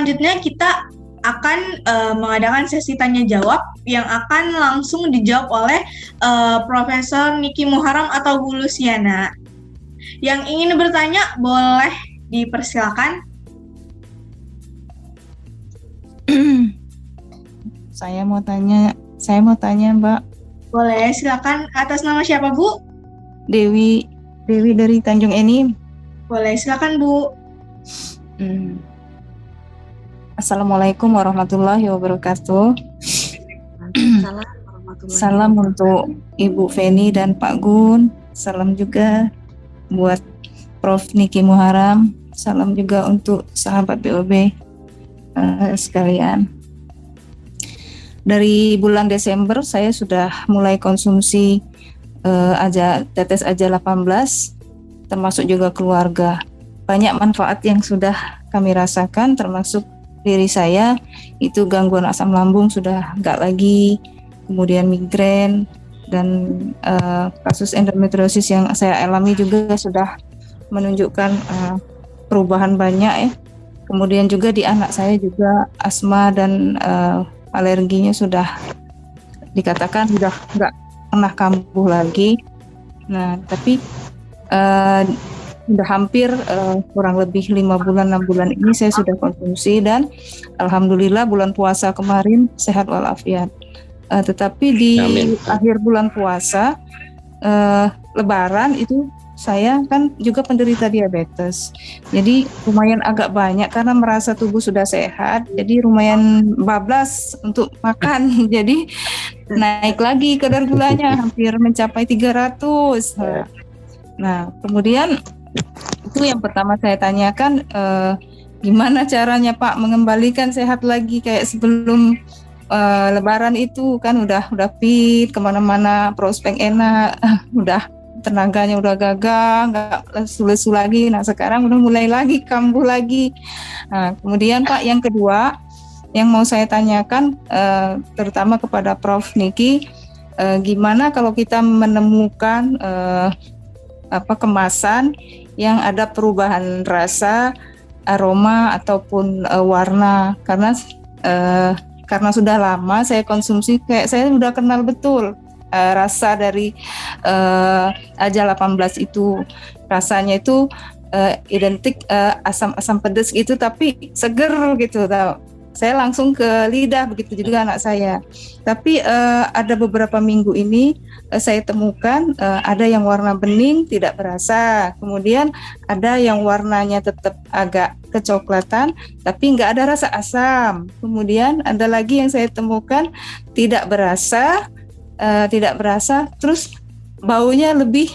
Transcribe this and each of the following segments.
selanjutnya kita akan mengadakan sesi tanya jawab yang akan langsung dijawab oleh Profesor Niki Muharam atau Bu Luciana. Yang ingin bertanya boleh dipersilakan. Saya mau tanya Mbak. Boleh, silakan. Atas nama siapa, Bu? Dewi dari Tanjung Enim. Boleh, silakan, Bu. Assalamualaikum warahmatullahi wabarakatuh. Salam untuk Ibu Feni dan Pak Gun. Salam juga buat Prof. Niki Muharam. Salam juga untuk sahabat BOB sekalian. Dari bulan Desember saya sudah mulai konsumsi tetes aja 18, termasuk juga keluarga. Banyak manfaat yang sudah kami rasakan, termasuk diri saya itu gangguan asam lambung sudah enggak lagi, kemudian migrain dan kasus endometriosis yang saya alami juga sudah menunjukkan perubahan banyak ya. Kemudian juga di anak saya juga asma dan alerginya sudah dikatakan sudah enggak pernah kambuh lagi. Nah, tapi udah hampir kurang lebih 5 bulan 6 bulan ini saya sudah konsumsi dan alhamdulillah bulan puasa kemarin sehat walafiat. Tetapi di akhir bulan puasa Lebaran itu saya kan juga penderita diabetes. Jadi lumayan agak banyak karena merasa tubuh sudah sehat. Jadi lumayan bablas untuk makan. Jadi naik lagi kadar gulanya hampir mencapai 300. Nah, kemudian itu yang pertama saya tanyakan, gimana caranya Pak mengembalikan sehat lagi kayak sebelum Lebaran itu kan udah fit kemana-mana, prospek enak, udah tenaganya udah gagah, nggak lesu-lesu lagi. Nah sekarang udah mulai lagi kambuh lagi. Nah kemudian Pak yang kedua yang mau saya tanyakan terutama kepada Prof. Niki, gimana kalau kita menemukan kemasan yang ada perubahan rasa, aroma ataupun warna karena sudah lama saya konsumsi, kayak saya udah kenal betul rasa dari aja 18 itu, rasanya itu identik asam pedas gitu tapi seger gitu tau. Saya langsung ke lidah, begitu juga anak saya. Tapi ada beberapa minggu ini saya temukan ada yang warna bening tidak berasa, kemudian ada yang warnanya tetap agak kecoklatan tapi nggak ada rasa asam, kemudian ada lagi yang saya temukan tidak berasa, terus baunya lebih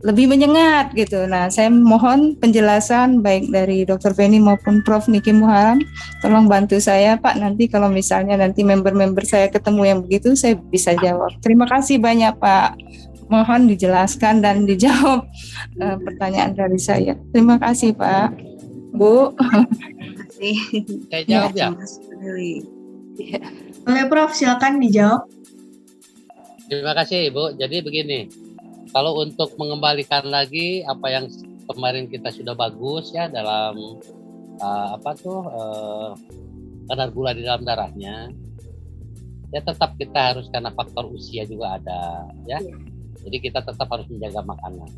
menyengat gitu. Nah, saya mohon penjelasan baik dari Dr. Feni maupun Prof. Niki Muharam. Tolong bantu saya Pak, nanti kalau misalnya nanti member-member saya ketemu yang begitu, saya bisa jawab. Terima kasih banyak Pak. Mohon dijelaskan dan dijawab pertanyaan dari saya. Terima kasih Pak. Bu. Terima kasih. Saya jawab ya. Boleh Prof, silakan dijawab. Terima kasih Ibu. Jadi begini, kalau untuk mengembalikan lagi apa yang kemarin kita sudah bagus ya dalam kadar gula di dalam darahnya, ya tetap kita harus, karena faktor usia juga ada ya. Jadi kita tetap harus menjaga makanan.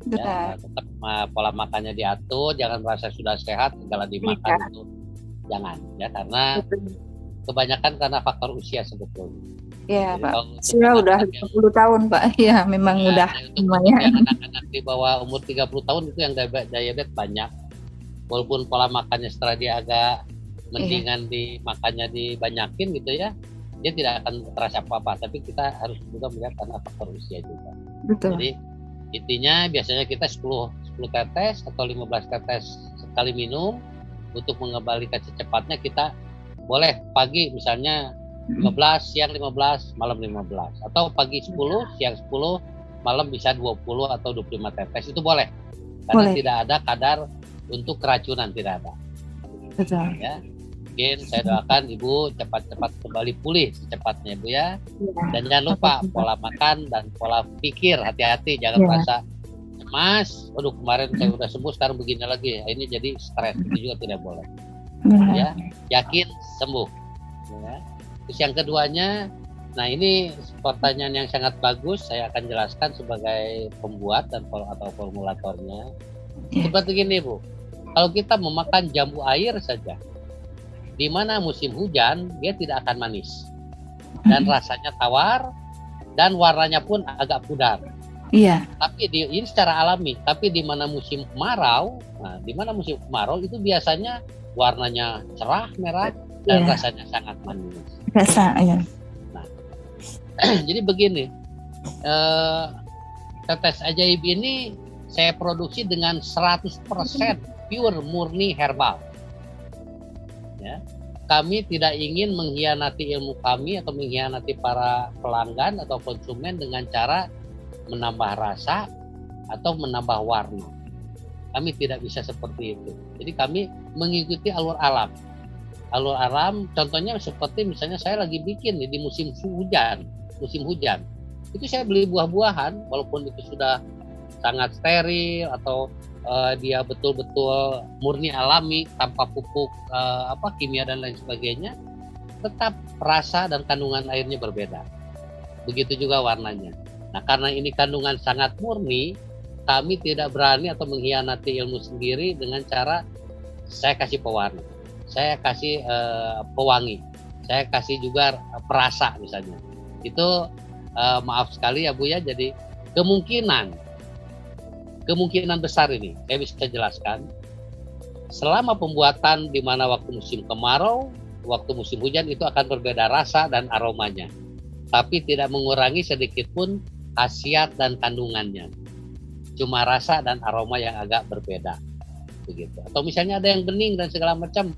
Ya, tetap pola makannya diatur, jangan merasa sudah sehat segala dimakan itu jangan ya, karena kebanyakan karena faktor usia sebetulnya. Ya Pak, saya udah 20 tahun Pak, ya memang udah lumayan. Anak-anak di bawah umur 30 tahun itu yang diabetes banyak, walaupun pola makannya setelah dia agak mendingan makannya dibanyakin gitu ya, dia tidak akan terasa apa-apa, tapi kita harus juga melihat karena faktor usia juga. Betul. Jadi intinya biasanya kita 10 tetes atau 15 tetes sekali minum. Untuk mengembalikan secepatnya kita boleh pagi misalnya 15, siang 15, malam 15, atau pagi 10, siang 10, malam bisa 20 atau 25 tetes, itu boleh. Karena tidak ada kadar untuk keracunan, tidak ada. Betul. Ya. Mungkin saya doakan Ibu cepat-cepat kembali pulih secepatnya Ibu ya. Dan jangan lupa pola makan dan pola pikir, hati-hati, jangan merasa cemas. Waduh kemarin saya udah sembuh, sekarang begini lagi. Ini jadi stres, itu juga tidak boleh. ya, yakin sembuh. Ya. Terus yang keduanya, nah ini pertanyaan yang sangat bagus, saya akan jelaskan sebagai pembuat dan atau formulatornya. Seperti gini Bu, kalau kita memakan jambu air saja, di mana musim hujan dia tidak akan manis dan rasanya tawar dan warnanya pun agak pudar. Iya. Tapi ini secara alami. Tapi di mana musim kemarau, itu biasanya warnanya cerah merah dan rasanya sangat manis. Rasa, ya. Nah, jadi begini, tetes ajaib ini saya produksi dengan 100% pure murni herbal. Ya. Kami tidak ingin mengkhianati ilmu kami atau mengkhianati para pelanggan atau konsumen dengan cara menambah rasa atau menambah warna. Kami tidak bisa seperti itu. Jadi kami mengikuti alur alam. Alur alam contohnya seperti misalnya saya lagi bikin di musim hujan. Itu saya beli buah-buahan walaupun itu sudah sangat steril atau dia betul-betul murni alami tanpa pupuk kimia dan lain sebagainya, tetap rasa dan kandungan airnya berbeda. Begitu juga warnanya. Nah, karena ini kandungan sangat murni, kami tidak berani atau mengkhianati ilmu sendiri dengan cara saya kasih pewarna, saya kasih pewangi, saya kasih juga perasa misalnya. Itu maaf sekali ya Bu ya, jadi kemungkinan besar ini saya bisa jelaskan selama pembuatan di mana waktu musim kemarau, waktu musim hujan itu akan berbeda rasa dan aromanya, tapi tidak mengurangi sedikit pun khasiat dan kandungannya, cuma rasa dan aroma yang agak berbeda begitu. Atau misalnya ada yang bening dan segala macam,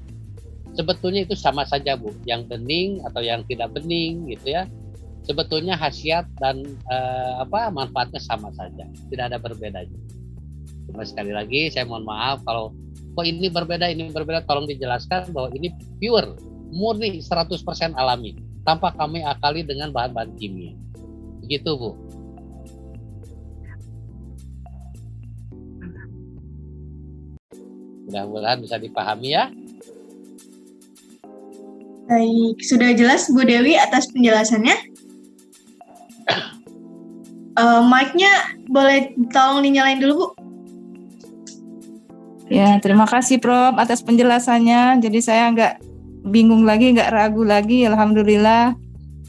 sebetulnya itu sama saja Bu, yang bening atau yang tidak bening gitu ya, sebetulnya khasiat dan manfaatnya sama saja, tidak ada berbedanya. Cuma sekali lagi saya mohon maaf kalau kok ini berbeda, tolong dijelaskan bahwa ini pure, murni 100% alami, tanpa kami akali dengan bahan-bahan kimia. Begitu Bu. Mudah-mudahan bisa dipahami ya. Baik, sudah jelas Bu Dewi atas penjelasannya. Mic-nya boleh tolong dinyalain dulu Bu. Ya, terima kasih Prof atas penjelasannya. Jadi saya nggak bingung lagi, nggak ragu lagi. Alhamdulillah.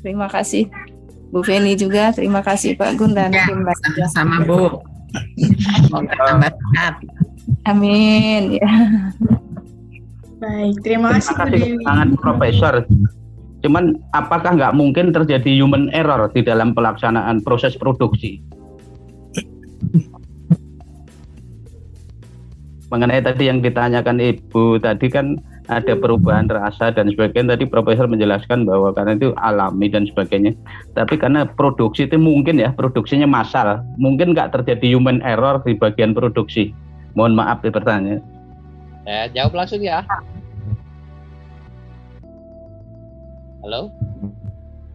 Terima kasih Bu Feni juga. Terima kasih Pak Gun dan tim lainnya. Sama Bu. Semoga tambah sehat. Amin. Ya. Baik, terima kasih Bu Dewi. Sangat Profesor. Cuman apakah nggak mungkin terjadi human error di dalam pelaksanaan proses produksi? Mengenai tadi yang ditanyakan Ibu tadi kan ada perubahan rasa dan sebagainya, tadi Profesor menjelaskan bahwa karena itu alami dan sebagainya, tapi karena produksi itu mungkin ya produksinya massal, mungkin nggak terjadi human error di bagian produksi. Mohon maaf bertanya. Jawab langsung ya. Halo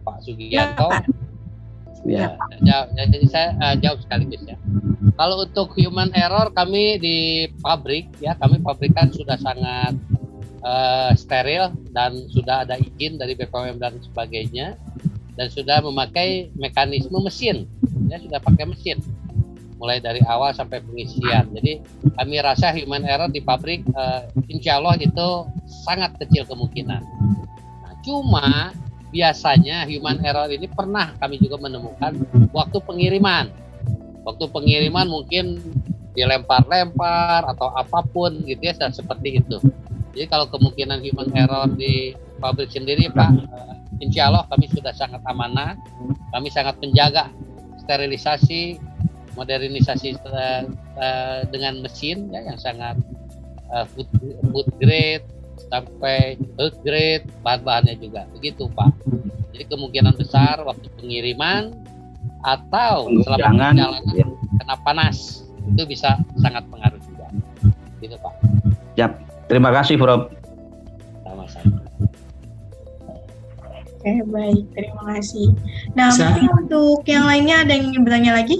Pak Sugianto. Ya, jadi saya jawab sekaligus ya. Kalau untuk human error kami di pabrik ya, kami pabrikan sudah sangat steril dan sudah ada izin dari BPOM dan sebagainya, dan sudah memakai mekanisme mesin ya, sudah pakai mesin mulai dari awal sampai pengisian. Jadi kami rasa human error di pabrik insya Allah itu sangat kecil kemungkinan. Nah, cuma biasanya human error ini pernah kami juga menemukan waktu pengiriman. Waktu pengiriman mungkin dilempar-lempar atau apapun gitu ya, seperti itu. Jadi kalau kemungkinan human error di pabrik sendiri Pak, insya Allah kami sudah sangat amanah. Kami sangat menjaga sterilisasi, modernisasi dengan mesin ya, yang sangat food grade sampai health grade, bahan-bahannya juga begitu Pak. Jadi kemungkinan besar waktu pengiriman atau selama perjalanan kena panas itu bisa sangat pengaruh juga gitu Pak. Siap, terima kasih Prof. Sama-sama. Oke, baik, terima kasih. Nah, mungkin untuk yang lainnya ada yang ingin bertanya lagi?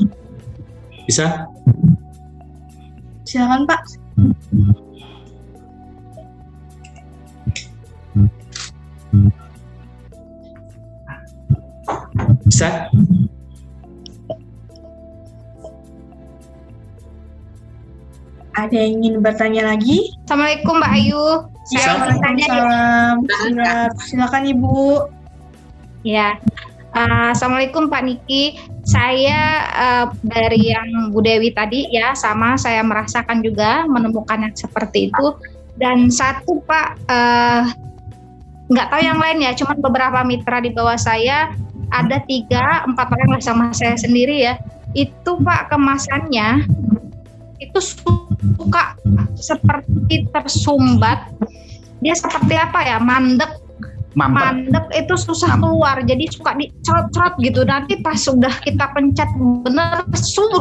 Ada yang ingin bertanya lagi? Assalamualaikum Mbak Ayu. Saya mau bertanya ya. Waalaikumsalam. Silakan Ibu. Ya. Assalamualaikum Pak Niki. Saya dari yang Bu Dewi tadi ya, sama saya merasakan juga menemukan yang seperti itu. Dan satu Pak, nggak tahu yang lain ya, cuman beberapa mitra di bawah saya ada 3-4 orang sama saya sendiri ya. Itu Pak kemasannya itu suka seperti tersumbat. Dia seperti apa ya? Mandek itu susah keluar, jadi suka dicerot-cerot gitu. Nanti pas sudah kita pencet bener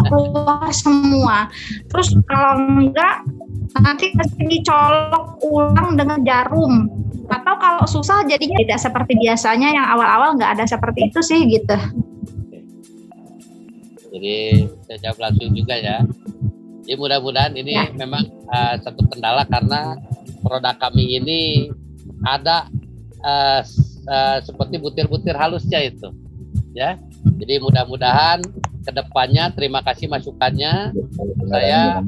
keluar semua. Terus kalau enggak nanti pasti dicolok ulang dengan jarum. Atau kalau susah jadinya tidak seperti biasanya yang awal-awal nggak ada seperti itu sih gitu. Jadi saya jawab langsung juga ya. Jadi mudah-mudahan ini memang satu kendala karena produk kami ini ada seperti butir-butir halusnya itu, ya. Jadi mudah-mudahan kedepannya, terima kasih masukannya, saya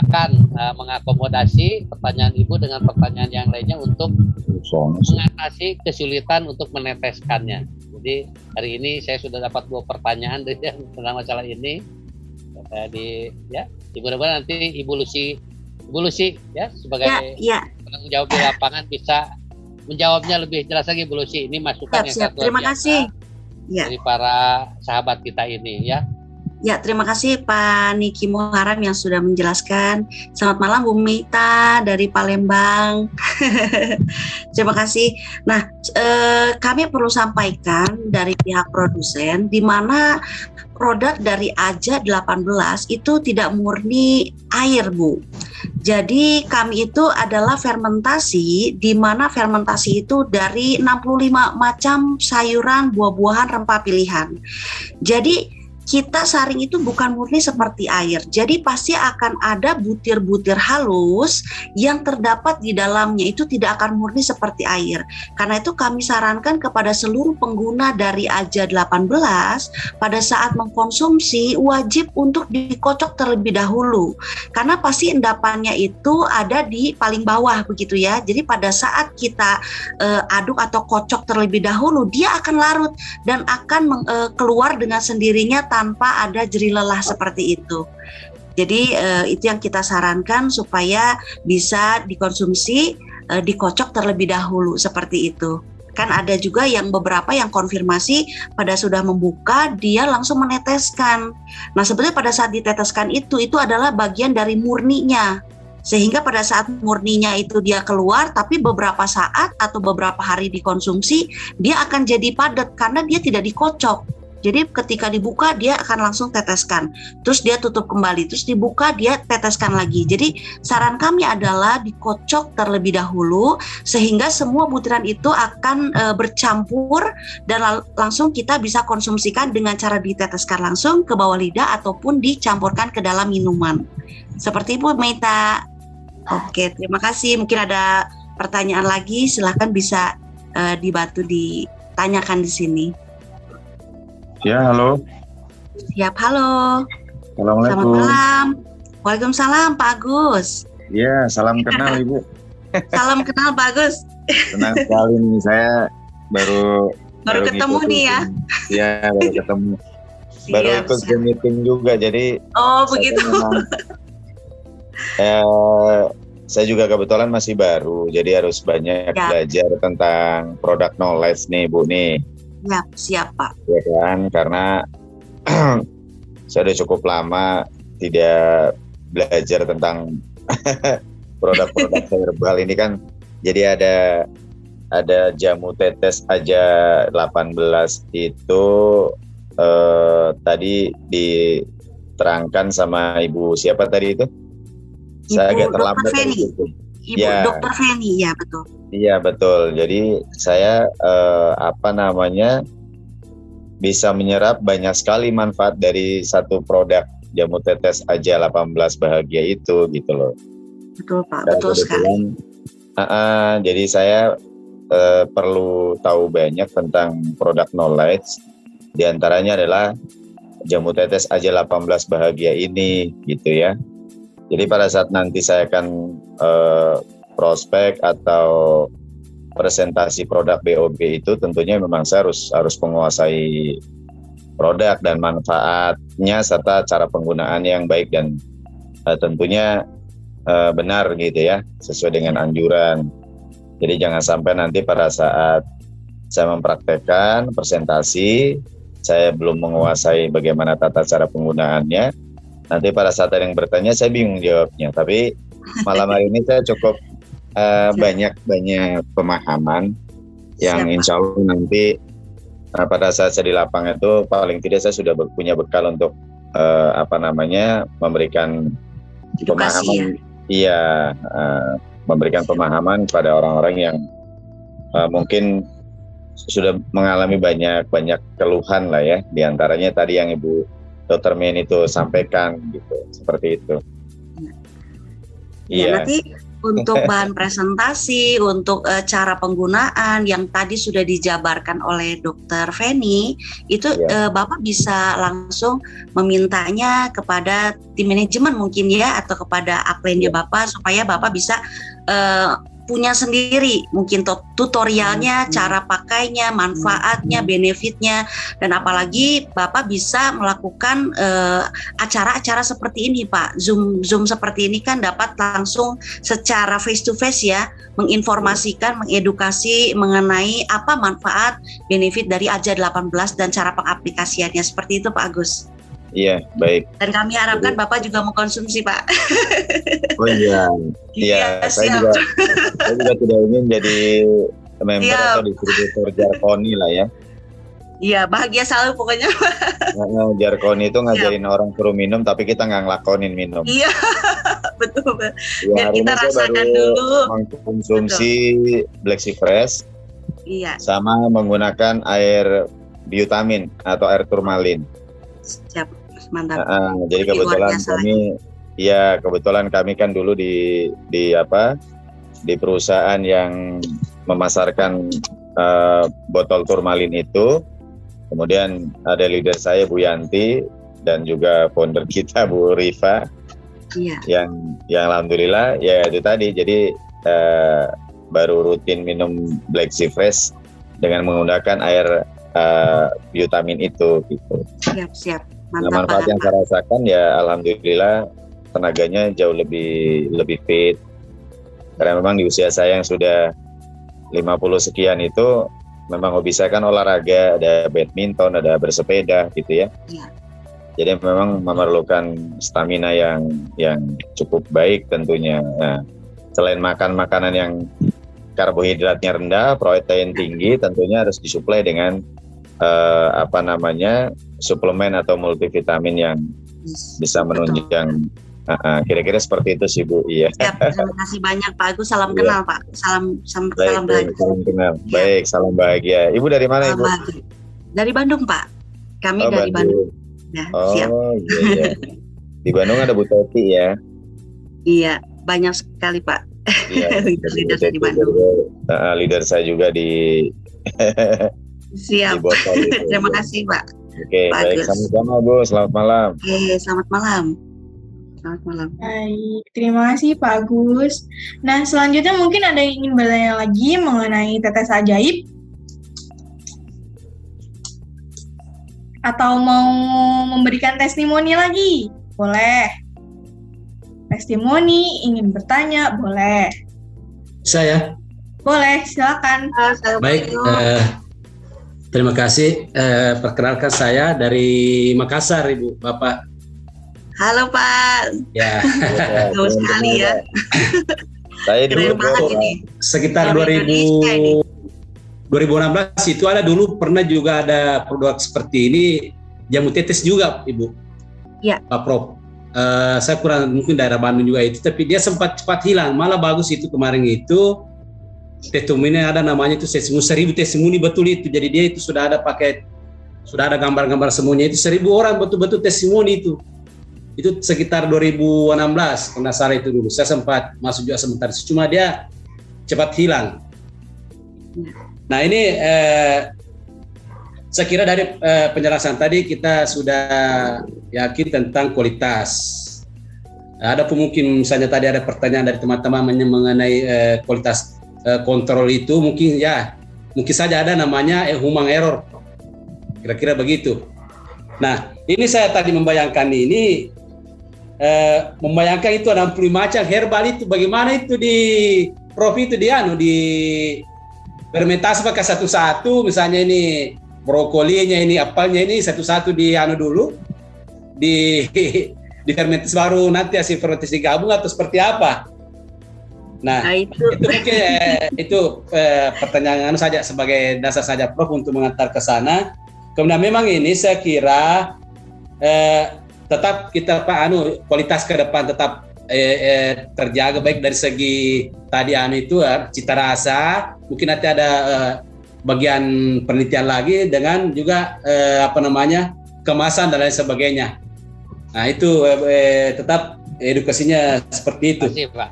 akan mengakomodasi pertanyaan Ibu dengan pertanyaan yang lainnya untuk mengatasi kesulitan untuk meneteskannya. Jadi hari ini saya sudah dapat 2 pertanyaan tentang masalah ini. Mudah-mudahan nanti Ibu Lucy ya sebagai penanggung jawab di lapangan bisa menjawabnya lebih jelas lagi, Bu Lucy. Ini masukan yang satu terima kasih dari para sahabat kita ini ya. Ya, terima kasih Pak Niki Muharam yang sudah menjelaskan. Selamat malam Bu Mita dari Palembang. Terima kasih. Nah, kami perlu sampaikan dari pihak produsen di mana produk dari AJA 18 itu tidak murni air, Bu. Jadi kami itu adalah fermentasi, di mana fermentasi itu dari 65 macam sayuran, buah-buahan, rempah pilihan. Jadi kita saring itu bukan murni seperti air. Jadi pasti akan ada butir-butir halus yang terdapat di dalamnya, itu tidak akan murni seperti air. Karena itu kami sarankan kepada seluruh pengguna dari AJA 18 pada saat mengkonsumsi wajib untuk dikocok terlebih dahulu. Karena pasti endapannya itu ada di paling bawah begitu ya. Jadi pada saat kita aduk atau kocok terlebih dahulu, dia akan larut dan akan keluar dengan sendirinya tanpa ada jerih lelah seperti itu. Jadi itu yang kita sarankan supaya bisa dikonsumsi, dikocok terlebih dahulu seperti itu. Kan ada juga yang beberapa yang konfirmasi pada sudah membuka dia langsung meneteskan. Nah sebetulnya pada saat diteteskan itu adalah bagian dari murninya. Sehingga pada saat murninya itu dia keluar, tapi beberapa saat atau beberapa hari dikonsumsi dia akan jadi padat karena dia tidak dikocok. Jadi ketika dibuka dia akan langsung teteskan, terus dia tutup kembali, terus dibuka dia teteskan lagi. Jadi saran kami adalah dikocok terlebih dahulu sehingga semua butiran itu akan bercampur dan langsung kita bisa konsumsikan dengan cara diteteskan langsung ke bawah lidah ataupun dicampurkan ke dalam minuman. Seperti Bu Meta. Oke, terima kasih. Mungkin ada pertanyaan lagi, silahkan bisa dibantu ditanyakan di sini. Ya, halo. Siap, halo. Assalamualaikum. Selamat malam. Waalaikumsalam, Pak Agus. Ya, salam kenal Ibu. Salam kenal, Pak Agus. Senang sekali nih, saya baru ketemu nih ya. Iya, baru ketemu. Baru ikut Zoom meeting juga, jadi. Oh, begitu. Saya juga kebetulan masih baru, jadi harus banyak belajar tentang product knowledge nih, Bu nih. Ya, siap Pak. Ya kan, karena saya udah cukup lama tidak belajar tentang produk-produk herbal ini kan. Jadi ada jamu tetes AJA 18 itu tadi diterangkan sama Ibu siapa tadi itu? Saya agak terlambat. Ibu Dr. Feni, ya betul. Iya betul. Jadi saya bisa menyerap banyak sekali manfaat dari satu produk jamu tetes AJA 18 Bahagia itu gitu loh. Betul Pak, betul sekali. Jadi saya perlu tahu banyak tentang produk knowledge. Di antaranya adalah jamu tetes AJA 18 Bahagia ini gitu ya. Jadi pada saat nanti saya akan prospek atau presentasi produk BOB itu tentunya memang saya harus menguasai produk dan manfaatnya serta cara penggunaan yang baik dan tentunya benar gitu ya, sesuai dengan anjuran. Jadi jangan sampai nanti pada saat saya mempraktekkan presentasi, saya belum menguasai bagaimana tata cara penggunaannya. Nanti pada saat ada yang bertanya, saya bingung jawabnya. Tapi malam hari ini saya cukup banyak pemahaman yang insya Allah nanti pada saat saya di lapangan itu paling tidak saya sudah punya bekal untuk memberikan pemahaman. Iya, memberikan pemahaman kepada orang-orang yang mungkin sudah mengalami banyak keluhan lah ya, diantaranya tadi yang Ibu Dr. Men itu sampaikan gitu, seperti itu. Iya. Nanti untuk bahan presentasi, untuk cara penggunaan yang tadi sudah dijabarkan oleh Dr. Feni, itu Bapak bisa langsung memintanya kepada tim manajemen mungkin ya, atau kepada upline-nya Bapak, supaya Bapak bisa punya sendiri mungkin tutorialnya, cara pakainya, manfaatnya, benefitnya, dan apalagi Bapak bisa melakukan acara-acara seperti ini Pak, Zoom seperti ini kan dapat langsung secara face to face ya, menginformasikan, mengedukasi mengenai apa manfaat, benefit dari AJA 18 dan cara pengaplikasiannya, seperti itu Pak Agus. Iya, baik. Dan kami harapkan Bapak juga mengkonsumsi, Pak. Oh iya, saya juga tidak ingin jadi member atau distributor Jarkoni lah ya. Iya, bahagia selalu pokoknya. Jarkoni itu ngajarin orang suruh minum, tapi kita nggak ngelakonin minum. Iya, betul. Ya, biar kita rasakan dulu. Mengkonsumsi Black Sea Fresh. Iya. Sama menggunakan air biotamin atau air turmalin. Siap. Mantap. Jadi kebetulan kami kan dulu di perusahaan yang memasarkan botol turmalin itu. Kemudian ada leader saya Bu Yanti dan juga founder kita Bu Rifa. Iya. Yang alhamdulillah ya itu tadi. Jadi baru rutin minum Black Sea Fresh dengan menggunakan air biotamin itu gitu. Siap. Mantap, manfaat yang saya rasakan ya alhamdulillah tenaganya jauh lebih fit. Karena memang di usia saya yang sudah 50 sekian itu memang hobi saya kan olahraga, ada badminton, ada bersepeda gitu ya. Iya. Jadi memang memerlukan stamina yang cukup baik tentunya. Nah, selain makan makanan yang karbohidratnya rendah, protein tinggi, tentunya harus disuplai dengan suplemen atau multivitamin yang bisa menunjang. Kira-kira seperti itu sih Bu. Iya. Terima kasih banyak Pak Agus. Salam kenal Pak. Salam bahagia. Salam kenal. Baik, salam bahagia. Ibu dari mana Ibu? Dari Bandung Pak. Kami dari Bandung. Ya, siap. Iya. Di Bandung ada Bu Teti ya. Iya, banyak sekali Pak. Iya, leader di Bandung. Leader saya juga di Siap. Terima kasih Pak. Oke, baik, sama-sama Bu. Selamat malam. Oke, selamat malam. Selamat malam. Baik, terima kasih Pak Agus. Nah, selanjutnya mungkin ada yang ingin bertanya lagi mengenai tetes ajaib? Atau mau memberikan testimoni lagi? Boleh. Testimoni, ingin bertanya, boleh. Saya? Boleh, silakan. Baik, terima kasih. Perkenalkan saya dari Makassar, Ibu, Bapak. Halo Pak. Ya. Halo sekali ya. Saya dulu sekitar 2016 itu ada dulu pernah juga ada produk seperti ini, jamu tetes juga, Ibu. Iya. Pak Prof. Saya kurang mungkin daerah Bandung juga itu, tapi dia sempat cepat hilang. Malah bagus itu kemarin itu. Testimoni ada namanya itu 1000 testimoni betul itu. Jadi dia itu sudah ada paket, sudah ada gambar-gambar semuanya itu 1000 orang betul-betul testimoni itu. Itu sekitar 2016 kalau salah itu dulu. Saya sempat masuk juga sebentar, cuma dia cepat hilang. Nah ini saya kira dari penjelasan tadi kita sudah yakin tentang kualitas Ada pun mungkin misalnya tadi ada pertanyaan dari teman-teman mengenai kualitas kontrol itu, mungkin saja ada namanya human error, kira-kira begitu. Nah, ini saya tadi membayangkan membayangkan itu ada 60 macam herbal itu, bagaimana itu di Prof itu di fermentasi pakai satu-satu, misalnya ini brokolinya, ini apelnya, ini satu-satu dulu di fermentasi, baru nanti hasil fermentasi gabung atau seperti apa. Nah, itu mungkin itu pertanyaan saja sebagai dasar saja Prof untuk mengantar ke sana. Kemudian memang ini saya kira tetap kita kualitas ke depan tetap terjaga, baik dari segi tadi cita rasa, mungkin nanti ada bagian penelitian lagi dengan juga kemasan dan lain sebagainya. Nah itu tetap edukasinya seperti itu. Terima kasih, Pak.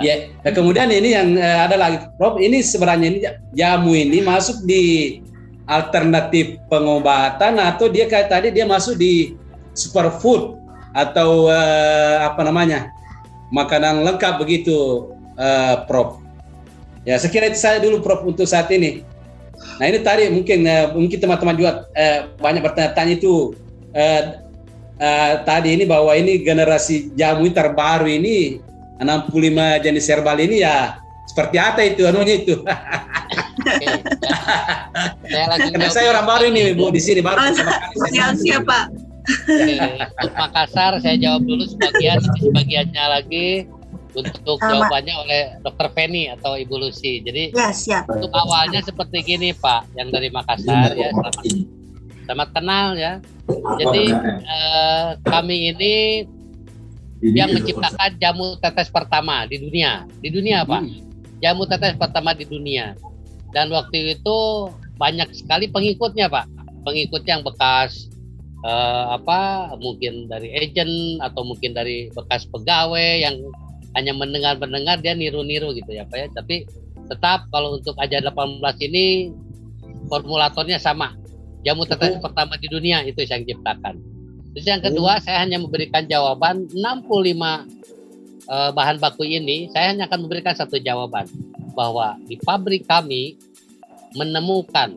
Ya, kemudian ini yang ada lagi Prof, ini sebenarnya ini jamu ini masuk di alternatif pengobatan atau dia kayak tadi dia masuk di superfood atau makanan lengkap begitu, Prof. Ya, sekira itu saya dulu Prof untuk saat ini. Nah ini tadi mungkin teman-teman juga banyak bertanya-tanya itu tadi ini bahwa ini generasi jamu terbaru ini 65 jenis herbal ini ya seperti apa itu itu. Karena saya orang baru ini Bu di sini baru. Siap Pak. Untuk Makassar saya jawab dulu sebagiannya lagi untuk jawabannya oleh Dr. Penny atau Ibu Lucy. Jadi siap. Untuk awalnya seperti gini Pak, yang dari Makassar ya, selamat kenal ya. Jadi kami ini yang menciptakan jamu tetes pertama di dunia Pak, jamu tetes pertama di dunia. Dan waktu itu banyak sekali pengikutnya Pak, pengikut yang bekas mungkin dari agent atau mungkin dari bekas pegawai yang hanya mendengar dia niru-niru gitu ya Pak ya. Tapi tetap kalau untuk Aja 18 ini formulatornya sama, jamu tetes pertama di dunia itu yang ciptakan. Terus yang kedua, saya hanya memberikan jawaban 65 bahan baku ini, saya hanya akan memberikan satu jawaban, bahwa di pabrik kami menemukan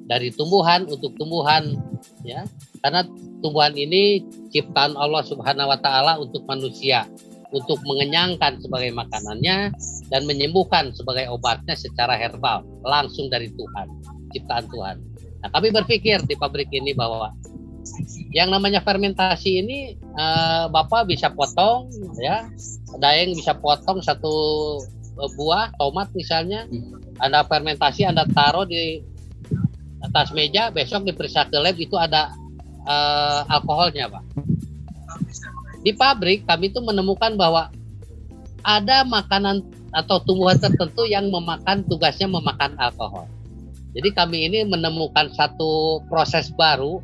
dari tumbuhan untuk tumbuhan, ya, karena tumbuhan ini ciptaan Allah Subhanahu Wa Taala untuk manusia, untuk mengenyangkan sebagai makanannya dan menyembuhkan sebagai obatnya secara herbal, langsung dari Tuhan, ciptaan Tuhan. Nah, kami berpikir di pabrik ini bahwa yang namanya fermentasi ini Bapak bisa potong ya, Daeng bisa potong satu buah tomat misalnya, Anda fermentasi, Anda taruh di atas meja, besok diperiksa ke lab itu ada alkoholnya Pak. Di pabrik kami itu menemukan bahwa ada makanan atau tumbuhan tertentu yang tugasnya memakan alkohol. Jadi kami ini menemukan satu proses baru,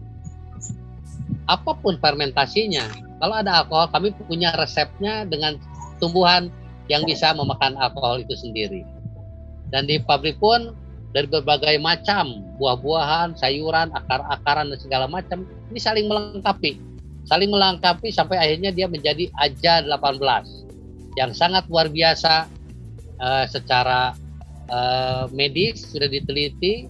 apapun fermentasinya, kalau ada alkohol kami punya resepnya dengan tumbuhan yang bisa memakan alkohol itu sendiri. Dan di pabrik pun dari berbagai macam buah-buahan, sayuran, akar-akaran dan segala macam ini saling melengkapi sampai akhirnya dia menjadi Aja 18 yang sangat luar biasa secara medis sudah diteliti,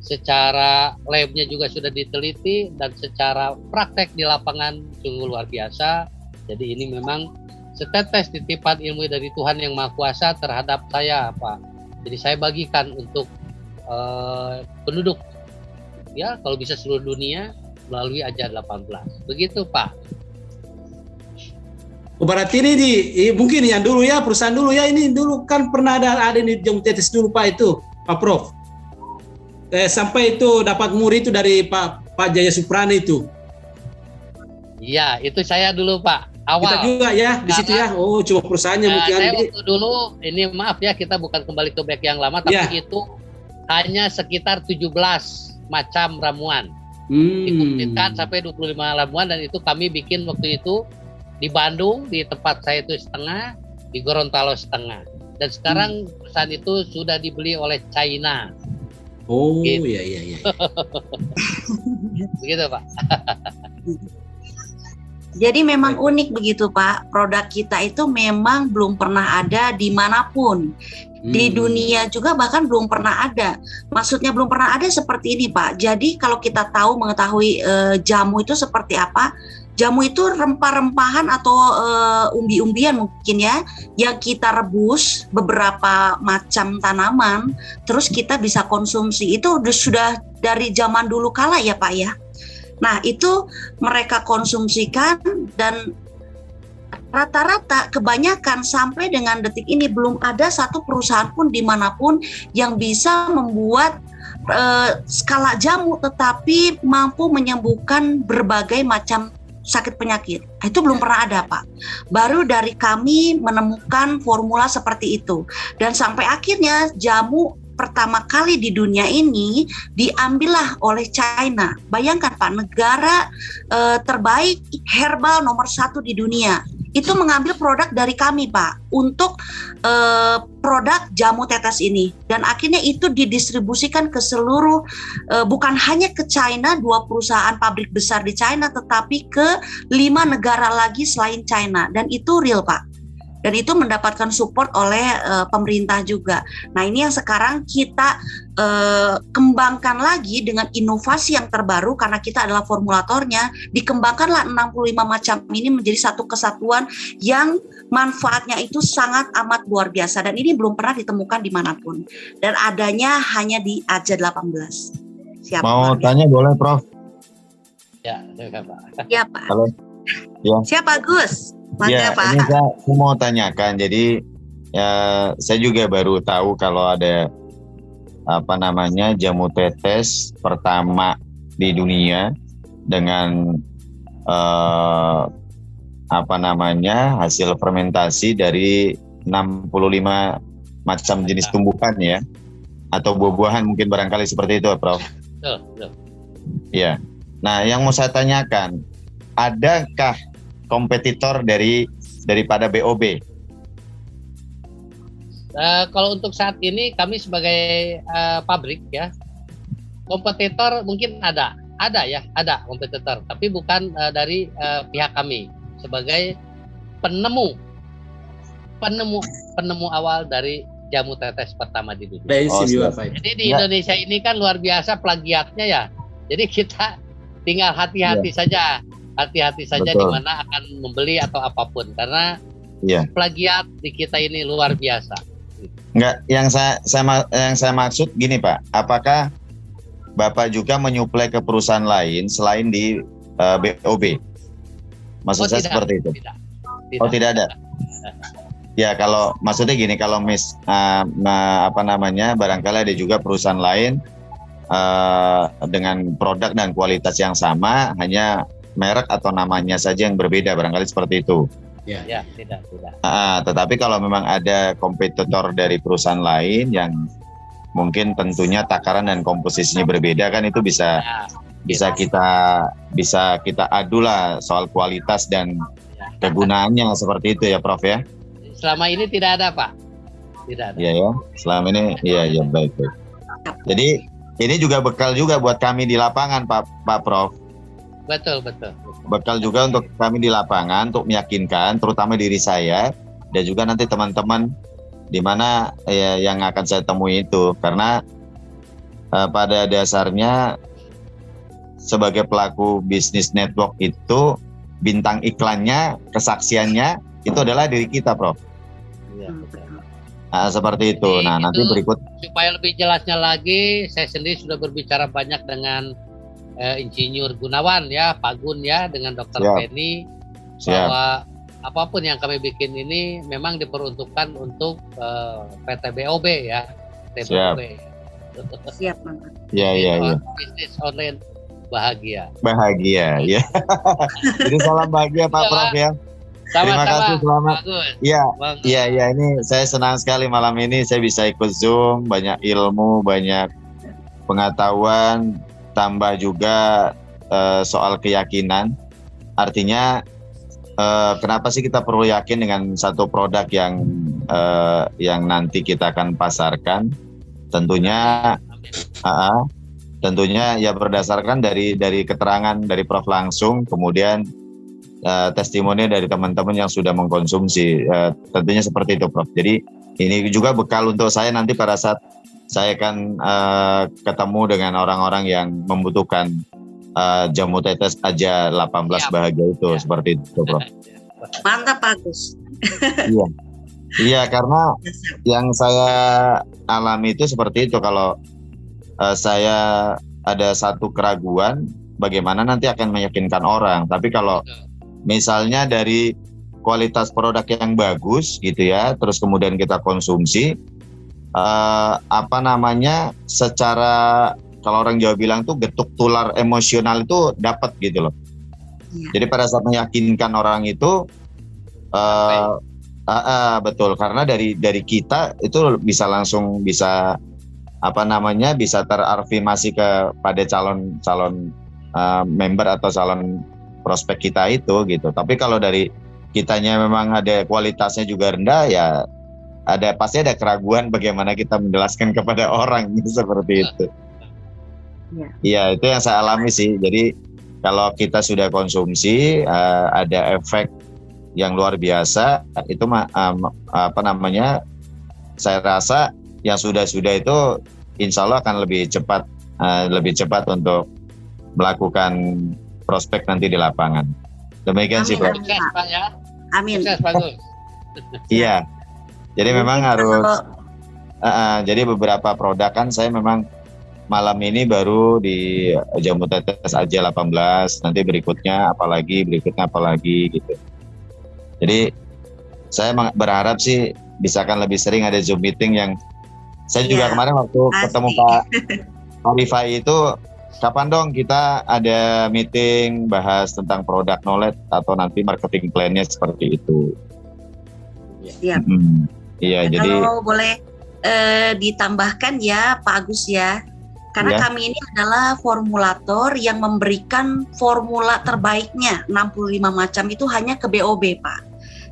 secara labnya juga sudah diteliti, dan secara praktek di lapangan sungguh luar biasa. Jadi ini memang setetes titipan ilmu dari Tuhan yang Maha Kuasa terhadap saya Pak. Jadi saya bagikan untuk penduduk ya, kalau bisa seluruh dunia melalui Aja 18. Begitu Pak. Berarti ini mungkin yang dulu ya, perusahaan dulu ya, ini dulu kan pernah ada di jamu tetes dulu Pak itu Pak Prof. Sampai itu dapat murid itu dari Pak Jaya Suprana itu. Iya, itu saya dulu Pak. Awal. Kita juga ya di situ ya. Oh, cuma perusahaannya mungkin. Saya waktu dulu, ini maaf ya, kita bukan kembali ke back yang lama, tapi itu hanya sekitar 17 macam ramuan. Dikumpulkan sampai 25 ramuan, dan itu kami bikin waktu itu di Bandung, di tempat saya itu setengah, di Gorontalo setengah. Dan sekarang perusahaan itu sudah dibeli oleh China. Oh gitu. Iya. Begitu Pak. Jadi memang unik begitu Pak, produk kita itu memang belum pernah ada dimanapun. Di dunia juga bahkan belum pernah ada. Maksudnya belum pernah ada seperti ini Pak. Jadi kalau kita mengetahui jamu itu seperti apa, jamu itu rempah-rempahan atau umbi-umbian mungkin ya, yang kita rebus beberapa macam tanaman, terus kita bisa konsumsi. Itu sudah dari zaman dulu kala ya Pak ya. Nah itu mereka konsumsikan dan rata-rata kebanyakan sampai dengan detik ini belum ada satu perusahaan pun dimanapun yang bisa membuat skala jamu tetapi mampu menyembuhkan berbagai macam sakit penyakit. Itu belum pernah ada Pak. Baru dari kami menemukan formula seperti itu. Dan sampai akhirnya jamu pertama kali di dunia ini diambillah oleh China. Bayangkan Pak, negara terbaik herbal nomor 1 di dunia itu mengambil produk dari kami Pak untuk produk jamu tetes ini, dan akhirnya itu didistribusikan ke seluruh bukan hanya ke China, 2 perusahaan pabrik besar di China, tetapi ke 5 negara lagi selain China, dan itu real Pak. Dan itu mendapatkan support oleh pemerintah juga. Nah ini yang sekarang kita kembangkan lagi dengan inovasi yang terbaru karena kita adalah formulatornya. Dikembangkanlah 65 macam ini menjadi satu kesatuan yang manfaatnya itu sangat amat luar biasa. Dan ini belum pernah ditemukan dimanapun. Dan adanya hanya di AJA 18. Siap, mau Pak? tanya boleh Prof? Ya, Pak. Ya Pak. Halo. Ya. Siapa Gus? Ya, Pak. ini saya mau tanyakan. Jadi ya, saya juga baru tahu kalau ada jamu tetes pertama di dunia dengan hasil fermentasi dari 65 macam jenis tumbuhan ya, atau buah-buahan mungkin barangkali seperti itu, Prof. Betul. Ya. Nah, yang mau saya tanyakan, adakah kompetitor daripada BOB? Kalau untuk saat ini kami sebagai pabrik ya, kompetitor mungkin ada kompetitor, tapi bukan dari pihak kami sebagai penemu awal dari jamu tetes pertama di dunia. Jadi di Indonesia ini kan luar biasa plagiatnya ya. Jadi kita tinggal hati-hati saja. Hati-hati saja di mana akan membeli atau apapun, karena plagiat di kita ini luar biasa. Enggak, yang saya maksud gini Pak, apakah Bapak juga menyuplai ke perusahaan lain selain di BOB? Maksud saya seperti itu. Tidak. Tidak ada. Ya kalau maksudnya gini, kalau barangkali ada juga perusahaan lain dengan produk dan kualitas yang sama, hanya merek atau namanya saja yang berbeda, barangkali seperti itu. Ya, tidak. Tetapi kalau memang ada kompetitor dari perusahaan lain yang mungkin tentunya takaran dan komposisinya berbeda, kan itu bisa kita adu lah soal kualitas dan kegunaannya seperti itu ya, Prof ya. Selama ini tidak ada, Pak. Tidak ada. Iya ya, selama ini iya baik. Jadi ini juga bekal juga buat kami di lapangan, Pak Prof. Betul. Bekal juga untuk kami di lapangan untuk meyakinkan terutama diri saya dan juga nanti teman-teman di mana yang akan saya temui itu, karena pada dasarnya sebagai pelaku bisnis network itu bintang iklannya, kesaksiannya itu adalah diri kita, Prof. Iya, betul. Seperti itu. Nah, nanti berikut supaya lebih jelasnya lagi, saya sendiri sudah berbicara banyak dengan Insinyur Gunawan ya, Pak Gun ya, dengan Dr. Penny, bahwa apapun yang kami bikin ini memang diperuntukkan untuk PT BOB ya, Siap. Iya. Bisnis online bahagia ya. Jadi salam bahagia Pak Prof ya. Terima kasih, selamat. Iya, ini saya senang sekali malam ini saya bisa ikut Zoom, banyak ilmu, banyak pengetahuan, tambah juga soal keyakinan. Artinya kenapa sih kita perlu yakin dengan satu produk yang nanti kita akan pasarkan? Tentunya ya berdasarkan dari keterangan dari Prof langsung, kemudian testimoni dari teman-teman yang sudah mengkonsumsi. Tentunya seperti itu, Prof. Jadi ini juga bekal untuk saya nanti pada saat saya akan ketemu dengan orang-orang yang membutuhkan jamu tetes aja 18 bahagia itu, seperti itu, Prof. Mantap, bagus. Iya. Iya, karena yang saya alami itu seperti itu. Kalau saya ada satu keraguan, bagaimana nanti akan meyakinkan orang. Tapi kalau misalnya dari kualitas produk yang bagus gitu ya, terus kemudian kita konsumsi, secara kalau orang Jawa bilang tuh getuk tular emosional itu dapat gitu loh. Jadi pada saat meyakinkan orang itu, betul, karena dari kita itu bisa langsung bisa terafirmasi kepada calon member atau calon prospek kita itu gitu. Tapi kalau dari kitanya memang ada kualitasnya juga rendah, ya pasti ada keraguan bagaimana kita menjelaskan kepada orang seperti itu. Iya, itu yang saya alami sih. Jadi kalau kita sudah konsumsi, ada efek yang luar biasa. Itu saya rasa yang sudah itu insya Allah akan lebih cepat untuk melakukan prospek nanti di lapangan. Demikian sih, Pak. Amin. Sukses, bagus. Iya. Jadi memang harus jadi beberapa produk kan saya memang malam ini baru di jamu tetes aja 18, nanti berikutnya apalagi gitu. Jadi saya berharap sih bisakan lebih sering ada Zoom meeting yang saya juga kemarin waktu ketemu Pak Rifai itu, kapan dong kita ada meeting bahas tentang product knowledge atau nanti marketing plan-nya seperti itu. Siap. Iya, jadi kalau boleh ditambahkan ya Pak Agus ya, karena kami ini adalah formulator yang memberikan formula terbaiknya 65 macam itu hanya ke BOB, Pak.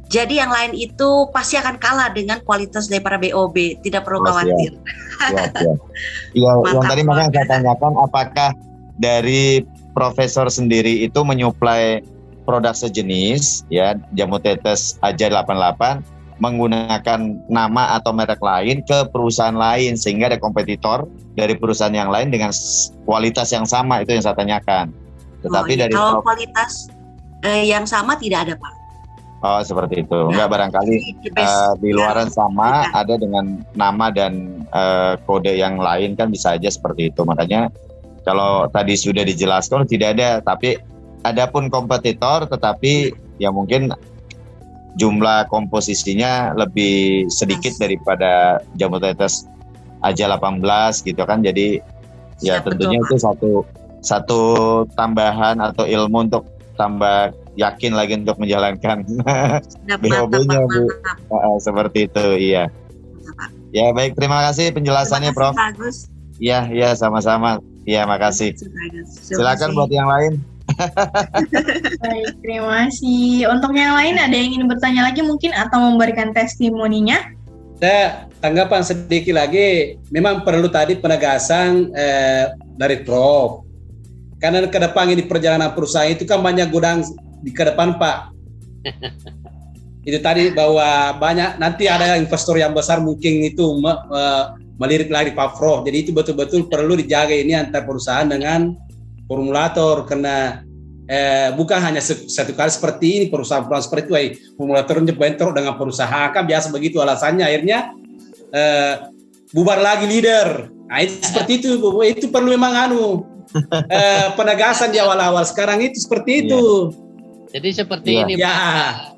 Jadi yang lain itu pasti akan kalah dengan kualitas daripada BOB, tidak perlu khawatir. Iya, yang tadi makanya saya tanyakan apakah dari profesor sendiri itu menyuplai produk sejenis ya, jamu tetes aja 88 menggunakan nama atau merek lain ke perusahaan lain sehingga ada kompetitor dari perusahaan yang lain dengan kualitas yang sama, itu yang saya tanyakan. Tetapi dari kalau kualitas yang sama tidak ada, Pak. Oh, seperti itu. Enggak, barangkali di luaran sama ada dengan nama dan kode yang lain kan bisa aja seperti itu. Makanya kalau tadi sudah dijelaskan tidak ada, tapi adapun kompetitor tetapi ya mungkin jumlah komposisinya lebih sedikit daripada jamu tetes aja 18 gitu kan. Jadi ya tentunya itu satu tambahan atau ilmu untuk tambah yakin lagi untuk menjalankan BOB-nya, Bu. Seperti itu, iya. Ya baik, terima kasih penjelasannya, Prof. Bagus. Iya, sama-sama. Iya, makasih. Silakan buat yang lain. Baik, terima kasih. Untuk yang lain ada yang ingin bertanya lagi mungkin atau memberikan testimoninya? Saya tanggapan sedikit lagi. Memang perlu tadi penegasan dari Prof. Karena ke depan ini perjalanan perusahaan itu kan banyak gudang di ke depan, Pak. Itu tadi bahwa banyak nanti ada investor yang besar mungkin itu melirik lagi Pak Prof. Jadi itu betul-betul perlu dijaga ini antar perusahaan dengan formulator, karena bukan hanya satu kali seperti ini perusahaan seperti itu, formulatornya bentrok dengan perusahaan kan biasa begitu alasannya, akhirnya bubar lagi leader. Nah itu seperti itu perlu memang penegasan di awal-awal sekarang itu seperti itu. Jadi seperti ini. Ya.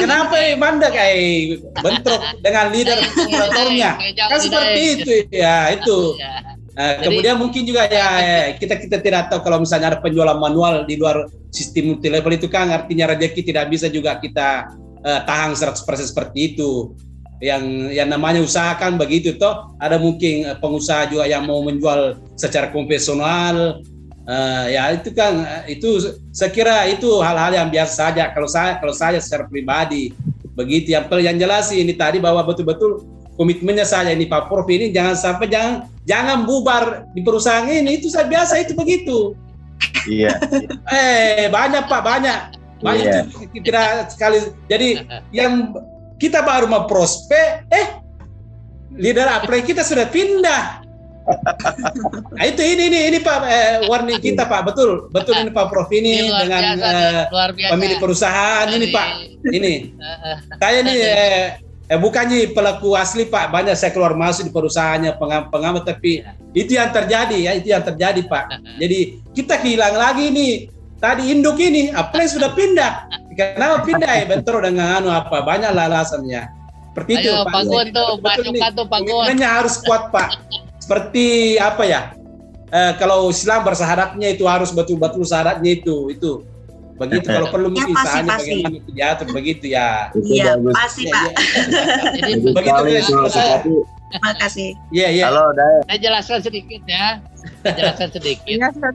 Kenapa Banda kayak bentrok dengan leader formulatornya? Kan seperti itu ya itu. Kemudian mungkin juga ya kita tidak tahu kalau misalnya ada penjualan manual di luar sistem multi level itu kan artinya rezeki tidak bisa juga kita tahan 100% seperti itu. Yang namanya usaha kan begitu toh, ada mungkin pengusaha juga yang mau menjual secara konvensional, ya itu kan itu saya kira itu hal-hal yang biasa saja kalau saya secara pribadi begitu. Yang jelas ini tadi bahwa betul-betul komitmennya saya ini Pak Prof ini jangan sampai jangan bubar di perusahaan ini, itu saya biasa itu begitu. Iya. Banyak Pak, banyak. Banyak itu kira sekali. Jadi yang kita baru mau prospek, leader apply kita sudah pindah. Nah, itu ini Pak warning kita Pak, betul ini Pak Prof ini dengan pemilik perusahaan ini Pak. Ini saya ini bukannya pelaku asli Pak, banyak saya keluar masuk di perusahaannya pengamat, tapi itu yang terjadi ya, itu yang terjadi Pak. Jadi kita hilang lagi nih. Tadi induk ini, apply sudah pindah. Kenapa pindah ya? Bentrok dengan apa? Banyak alasannya. Seperti itu Pak. Pak Gun tuh, masukkan tuh Pak Gun. Pemimpinnya harus kuat Pak. Seperti apa ya? Kalau Islam bersyaratnya itu harus betul-betul syaratnya itu. Begitu kalau perlu mungkin misalnya bagaimana itu diatur begitu ya. Iya, pasti Pak. Jadi begitu saya. Terima kasih. Iya. Halo, Daya. Saya jelaskan sedikit ya.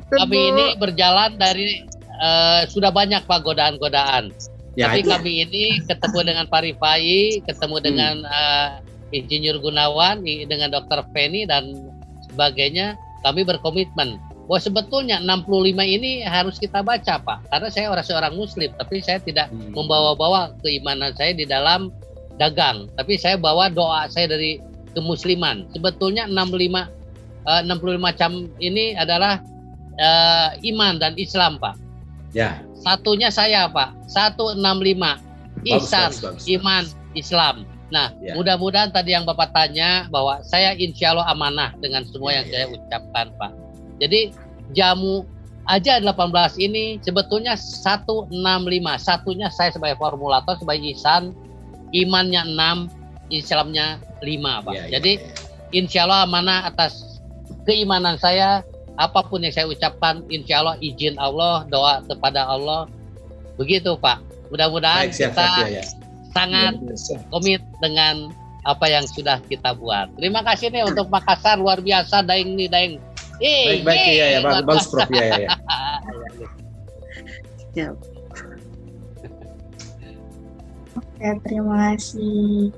Kami ini berjalan dari sudah banyak Pak godaan-godaan. Ya, Tapi itu. kami ini ketemu dengan Pak Rifai, ketemu dengan Insinyur Gunawan, dengan Dr. Feni dan sebagainya. Kami berkomitmen bahwa sebetulnya 65 ini harus kita baca Pak. Karena saya seorang Muslim, tapi saya tidak membawa-bawa keimanan saya di dalam dagang. Tapi saya bawa doa saya dari kemusliman. Sebetulnya 65 macam ini adalah iman dan Islam Pak. Ya. Satunya saya Pak, 165 ihsan, Bagus. iman, Islam. Nah, mudah-mudahan tadi yang Bapak tanya bahwa saya insya Allah amanah dengan semua yang saya ucapkan Pak. Jadi jamu aja 18 ini sebetulnya 165. Satunya saya sebagai formulator, sebagai ihsan, imannya 6, Islamnya 5 Pak. Jadi insya Allah amanah atas keimanan saya. Apapun yang saya ucapkan, insya Allah izin Allah, doa kepada Allah. Begitu Pak. Mudah-mudahan kita sangat komit dengan apa yang sudah kita buat. Terima kasih nih untuk Makassar, luar biasa Daeng nih Daeng. Baik ya, bagus Prof ya. Oke, terima kasih.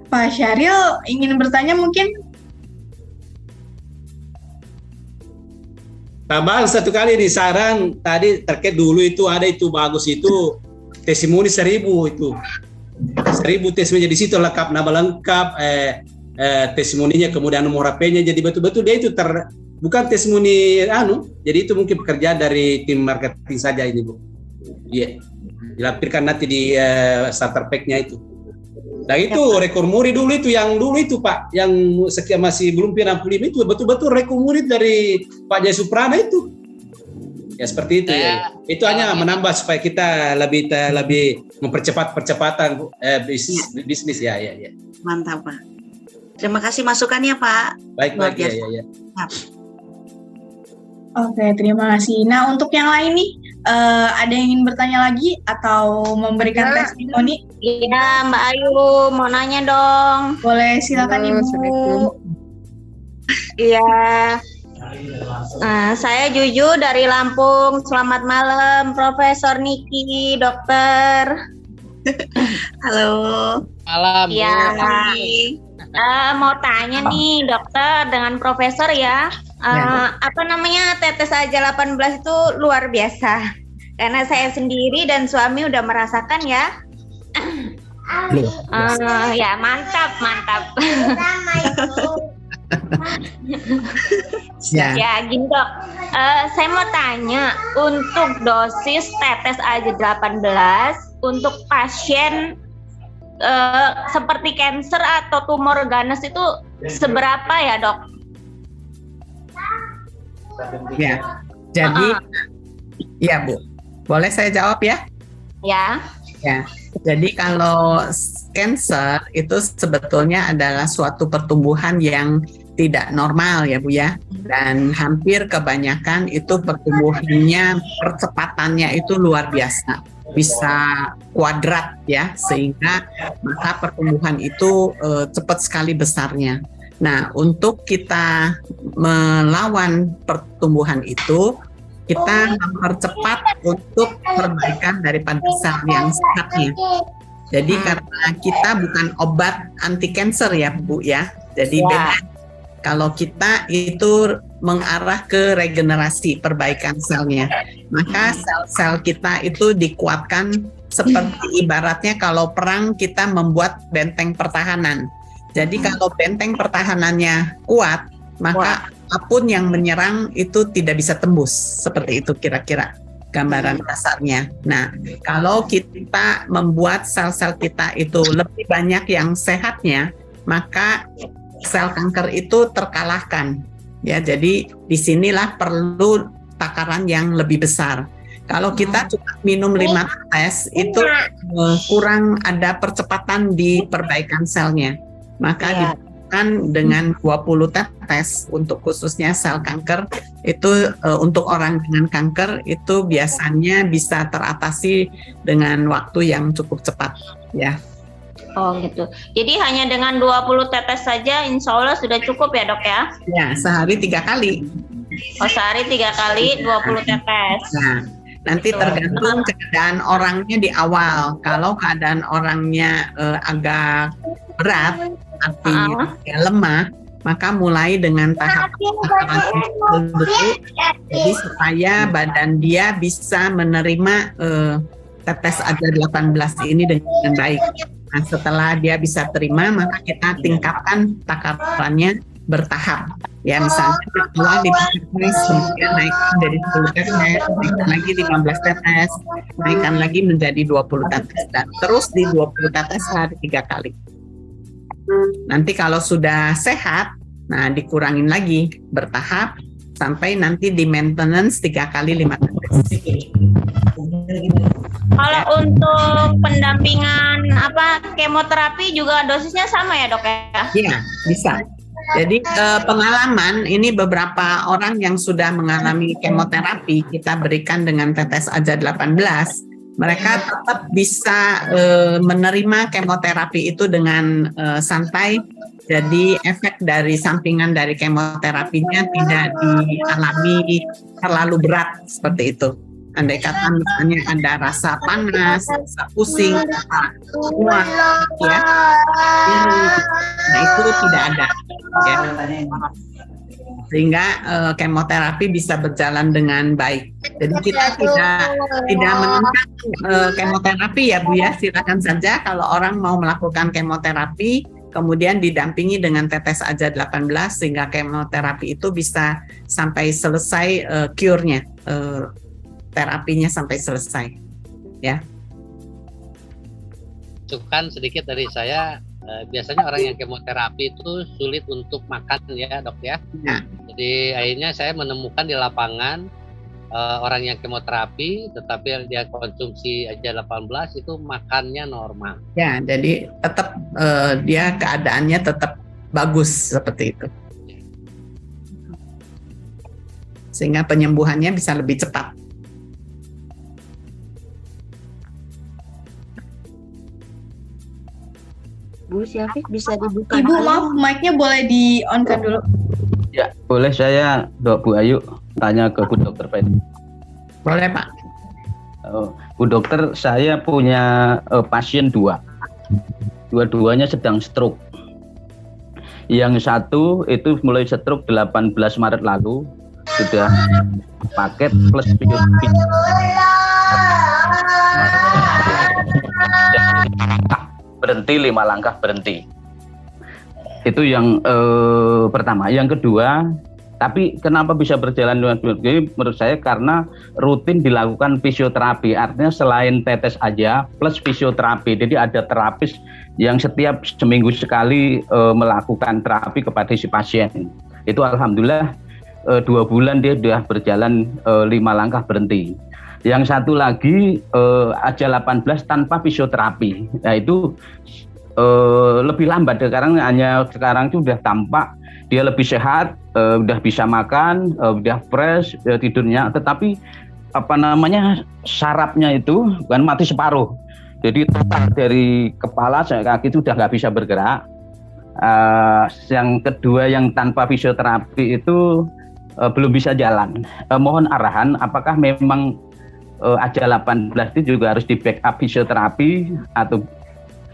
Pak Syahril ingin bertanya mungkin? Tambahan satu kali di saran tadi terkait dulu itu ada itu bagus itu testimoni 1000 itu. 1000 testimoni di situ lengkap nama lengkap testimoninya kemudian nomor HP-nya jadi betul-betul dia itu bukan testimoni jadi itu mungkin pekerjaan dari tim marketing saja ini Bu. Iya. Dilampirkan nanti di starter pack-nya itu. Dan itu rekor muri dulu itu Pak, yang sekian masih belum 65 itu betul-betul rekor muri dari Pak Jaya Suprana itu. Ya seperti itu ya. Itu hanya menambah supaya kita lebih mempercepat percepatan bisnis ya. Mantap Pak. Terima kasih masukannya Pak. Baik ya. Oke, terima kasih. Nah, untuk yang lain nih, ada yang ingin bertanya lagi atau memberikan testimoni? Iya, Mbak Ayu, mau nanya dong. Boleh, silakan Ibu. Iya. Saya Juju dari Lampung. Selamat malam, Profesor Niki, dokter. Halo. Malam. Iya. Mau tanya nih, dokter dengan Profesor ya. Apa namanya tetes aja 18 itu luar biasa. Karena saya sendiri dan suami udah merasakan ya. Ya mantap. Ya gini dok, saya mau tanya untuk dosis tetes aja 18 untuk pasien seperti kanker atau tumor ganas itu seberapa ya dok? Ya, jadi ya Bu, boleh saya jawab ya? Ya. Jadi kalau cancer itu sebetulnya adalah suatu pertumbuhan yang tidak normal ya Bu ya, dan hampir kebanyakan itu pertumbuhannya percepatannya itu luar biasa, bisa kuadrat ya, sehingga maka pertumbuhan itu cepat sekali besarnya. Nah, untuk kita melawan pertumbuhan itu, kita mempercepat untuk perbaikan daripada sel yang sehatnya. Jadi karena kita bukan obat anti kanker ya Bu ya, jadi beda. kalau kita itu mengarah ke regenerasi, perbaikan selnya, maka sel-sel kita itu dikuatkan seperti ibaratnya kalau perang kita membuat benteng pertahanan. Jadi kalau benteng pertahanannya kuat, maka apapun yang menyerang itu tidak bisa tembus. Seperti itu kira-kira gambaran dasarnya. Nah, kalau kita membuat sel-sel kita itu lebih banyak yang sehatnya, maka sel kanker itu terkalahkan. Ya, jadi disinilah perlu takaran yang lebih besar. Kalau kita cuma minum 5 tetes itu kurang ada percepatan di perbaikan selnya. Maka dibandingkan dengan 20 tetes untuk khususnya sel kanker itu untuk orang dengan kanker itu biasanya bisa teratasi dengan waktu yang cukup cepat, ya. Oh gitu. Jadi hanya dengan 20 tetes saja insya Allah sudah cukup ya dok ya? Ya, sehari 3 kali. Oh sehari 3 kali 20 tetes. Nah, nanti tergantung keadaan orangnya di awal. Kalau keadaan orangnya agak berat, artinya lemah, maka mulai dengan tahap dulu. Jadi supaya badan dia bisa menerima tetes aja 18 ini dengan baik. Nah, setelah dia bisa terima, maka kita tingkatkan takarannya bertahap. Ya, misalnya awal 5 tetes, kemudian naik dari 10 tetes, naikkan lagi 15 tetes, naikkan lagi menjadi 20 tetes, dan terus di 20 tetes sehari 3 kali. Nanti kalau sudah sehat, nah dikurangin lagi bertahap sampai nanti di maintenance 3 kali 5 tetes. Kalau untuk pendampingan kemoterapi juga dosisnya sama ya dok ya? Iya, bisa. Jadi pengalaman ini beberapa orang yang sudah mengalami kemoterapi kita berikan dengan tetes aja 18, mereka tetap bisa menerima kemoterapi itu dengan santai. Jadi efek dari sampingan dari kemoterapinya tidak dialami terlalu berat seperti itu. Andai kata misalnya ada rasa panas, rasa pusing, rasa mual, ya, nah itu tidak ada. Ya. Sehingga kemoterapi bisa berjalan dengan baik. Jadi kita tidak menentang kemoterapi ya Bu ya, silakan saja kalau orang mau melakukan kemoterapi kemudian didampingi dengan tetes aja 18 sehingga kemoterapi itu bisa sampai selesai cure-nya, terapinya sampai selesai. Ya. Masukan sedikit dari saya. Biasanya orang yang kemoterapi itu sulit untuk makan ya dok ya. Jadi akhirnya saya menemukan di lapangan orang yang kemoterapi tetapi dia konsumsi aja 18 itu makannya normal. Ya, jadi tetap dia keadaannya tetap bagus seperti itu. Sehingga penyembuhannya bisa lebih cepat. Bu Syafiq bisa dibuka. Ibu maaf, mic-nya boleh di-on-kan dulu. Ya, boleh saya Bu Ayu tanya ke Bu Dokter Feni. Boleh Pak. Bu Dokter, saya punya pasien 2. Dua-duanya sedang stroke. Yang satu itu mulai stroke 18 Maret lalu, sudah paket plus biopsi. Berhenti 5 langkah berhenti. Itu yang pertama. Yang kedua, tapi kenapa bisa berjalan dengan begini? Menurut saya karena rutin dilakukan fisioterapi. Artinya selain tetes aja plus fisioterapi. Jadi ada terapis yang setiap seminggu sekali melakukan terapi kepada si pasien. Itu alhamdulillah 2 bulan dia sudah berjalan 5 langkah berhenti. Yang satu lagi aja 18 tanpa fisioterapi. Nah itu lebih lambat sekarang, sekarang itu sudah tampak dia lebih sehat, udah bisa makan, udah fresh tidurnya, tetapi sarafnya itu bukan mati separuh. Jadi total dari kepala sampai kaki itu udah nggak bisa bergerak. Yang kedua yang tanpa fisioterapi itu belum bisa jalan. Mohon arahan apakah memang aja 18 itu juga harus di backup fisioterapi atau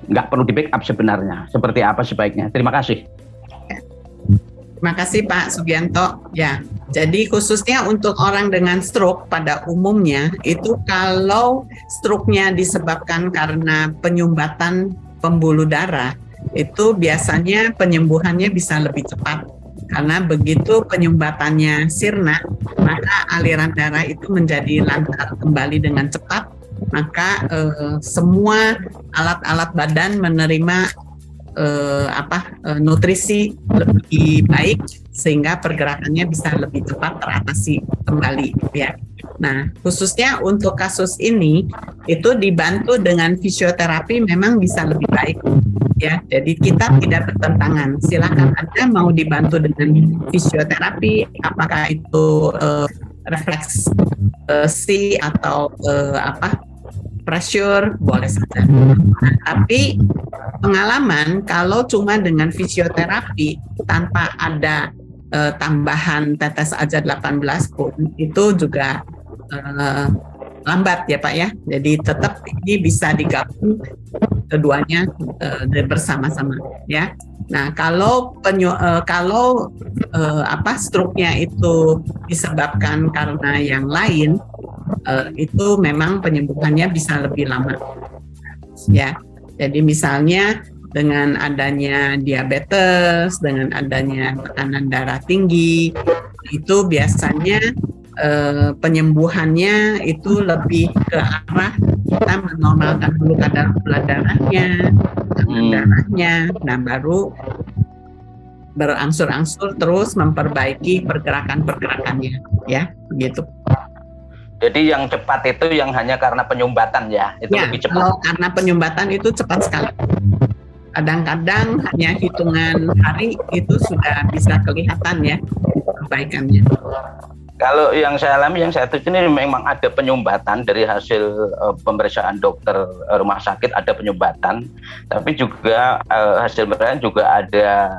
nggak perlu di backup sebenarnya? Seperti apa sebaiknya? Terima kasih. Terima kasih Pak Sugianto. Ya, jadi khususnya untuk orang dengan stroke pada umumnya itu kalau stroke-nya disebabkan karena penyumbatan pembuluh darah, itu biasanya penyembuhannya bisa lebih cepat. Karena begitu penyumbatannya sirna, maka aliran darah itu menjadi lancar kembali dengan cepat, maka semua alat-alat badan menerima nutrisi lebih baik sehingga pergerakannya bisa lebih cepat teratasi kembali ya. Nah, khususnya untuk kasus ini itu dibantu dengan fisioterapi memang bisa lebih baik ya. Jadi kita tidak bertentangan. Silakan Anda mau dibantu dengan fisioterapi, apakah itu refleksi atau pressure, boleh saja. Tapi pengalaman kalau cuma dengan fisioterapi tanpa ada tambahan tetes aja 18 pun itu juga lambat ya Pak ya. Jadi tetap ini bisa digabung keduanya bersama-sama ya. Nah, kalau stroke-nya itu disebabkan karena yang lain, itu memang penyembuhannya bisa lebih lama ya. Jadi misalnya dengan adanya diabetes, dengan adanya tekanan darah tinggi, itu biasanya penyembuhannya itu lebih ke arah kita menormalkan dulu kadar gula darahnya, nah baru berangsur-angsur terus memperbaiki pergerakannya ya, begitu. Jadi yang cepat itu yang hanya karena penyumbatan ya, itu ya, lebih cepat. Kalau karena penyumbatan itu cepat sekali. Kadang-kadang hanya hitungan hari itu sudah bisa kelihatan ya perbaikannya. Kalau yang saya alami, yang saya tuju ini memang ada penyumbatan dari hasil pemeriksaan dokter rumah sakit, ada penyumbatan, tapi juga hasil pemeriksaan juga ada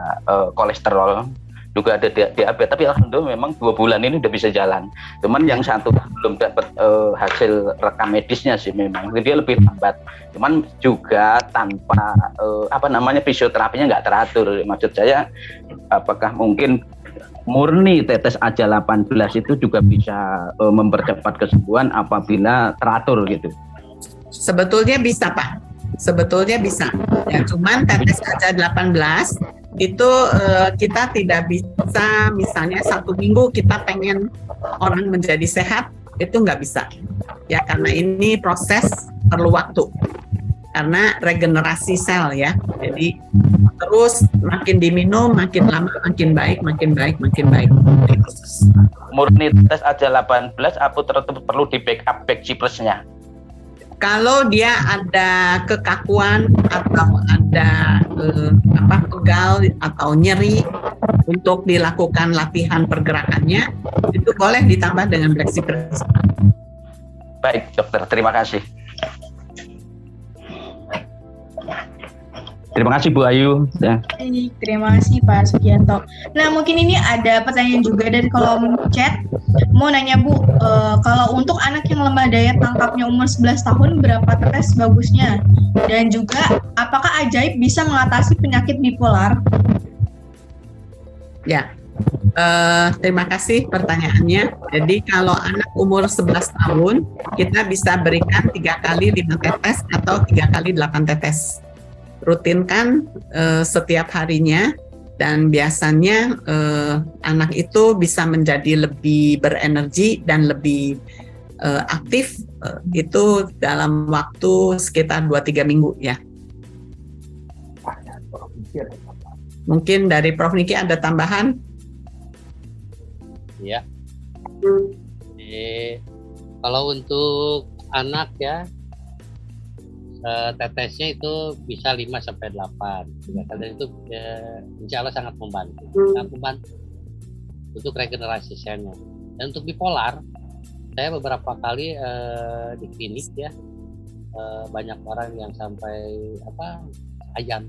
kolesterol, juga ada diabetes, tapi alhamdulillah memang 2 bulan ini udah bisa jalan. Cuman yang satu belum dapat hasil rekam medisnya sih, memang dia lebih lambat. Cuman juga tanpa fisioterapinya nggak teratur. Maksud saya, apakah mungkin murni tetes aja 18 itu juga bisa mempercepat kesembuhan apabila teratur gitu? Sebetulnya bisa Pak, sebetulnya bisa. Ya, cuman tetes aja 18 itu kita tidak bisa, misalnya 1 minggu kita pengen orang menjadi sehat, itu nggak bisa. Ya, karena ini proses perlu waktu. Karena regenerasi sel ya, jadi terus makin diminum makin lama makin baik. Murni tes aja 18 apa tetap perlu di backup back plus-nya? Kalau dia ada kekakuan atau ada pegal atau nyeri untuk dilakukan latihan pergerakannya, itu boleh ditambah dengan flexipress. Baik dokter, terima kasih. Terima kasih Bu Ayu. Ya. Terima kasih Pak Sugianto. Nah, mungkin ini ada pertanyaan juga dari kolom chat. Mau nanya Bu, kalau untuk anak yang lemah daya tangkapnya umur 11 tahun, berapa tetes bagusnya? Dan juga, apakah ajaib bisa mengatasi penyakit bipolar? Ya, terima kasih pertanyaannya. Jadi kalau anak umur 11 tahun, kita bisa berikan 3 kali 5 tetes atau 3 kali 8 tetes. Rutinkan setiap harinya, dan biasanya anak itu bisa menjadi lebih berenergi dan lebih aktif itu dalam waktu sekitar 2-3 minggu ya. Mungkin dari Prof. Niki ada tambahan? Ya. Kalau untuk anak ya, tetesnya itu bisa 5-8. Dan itu insya Allah sangat membantu. Untuk regenerasi selnya. Dan untuk bipolar, saya beberapa kali di klinik ya, banyak orang yang sampai ayam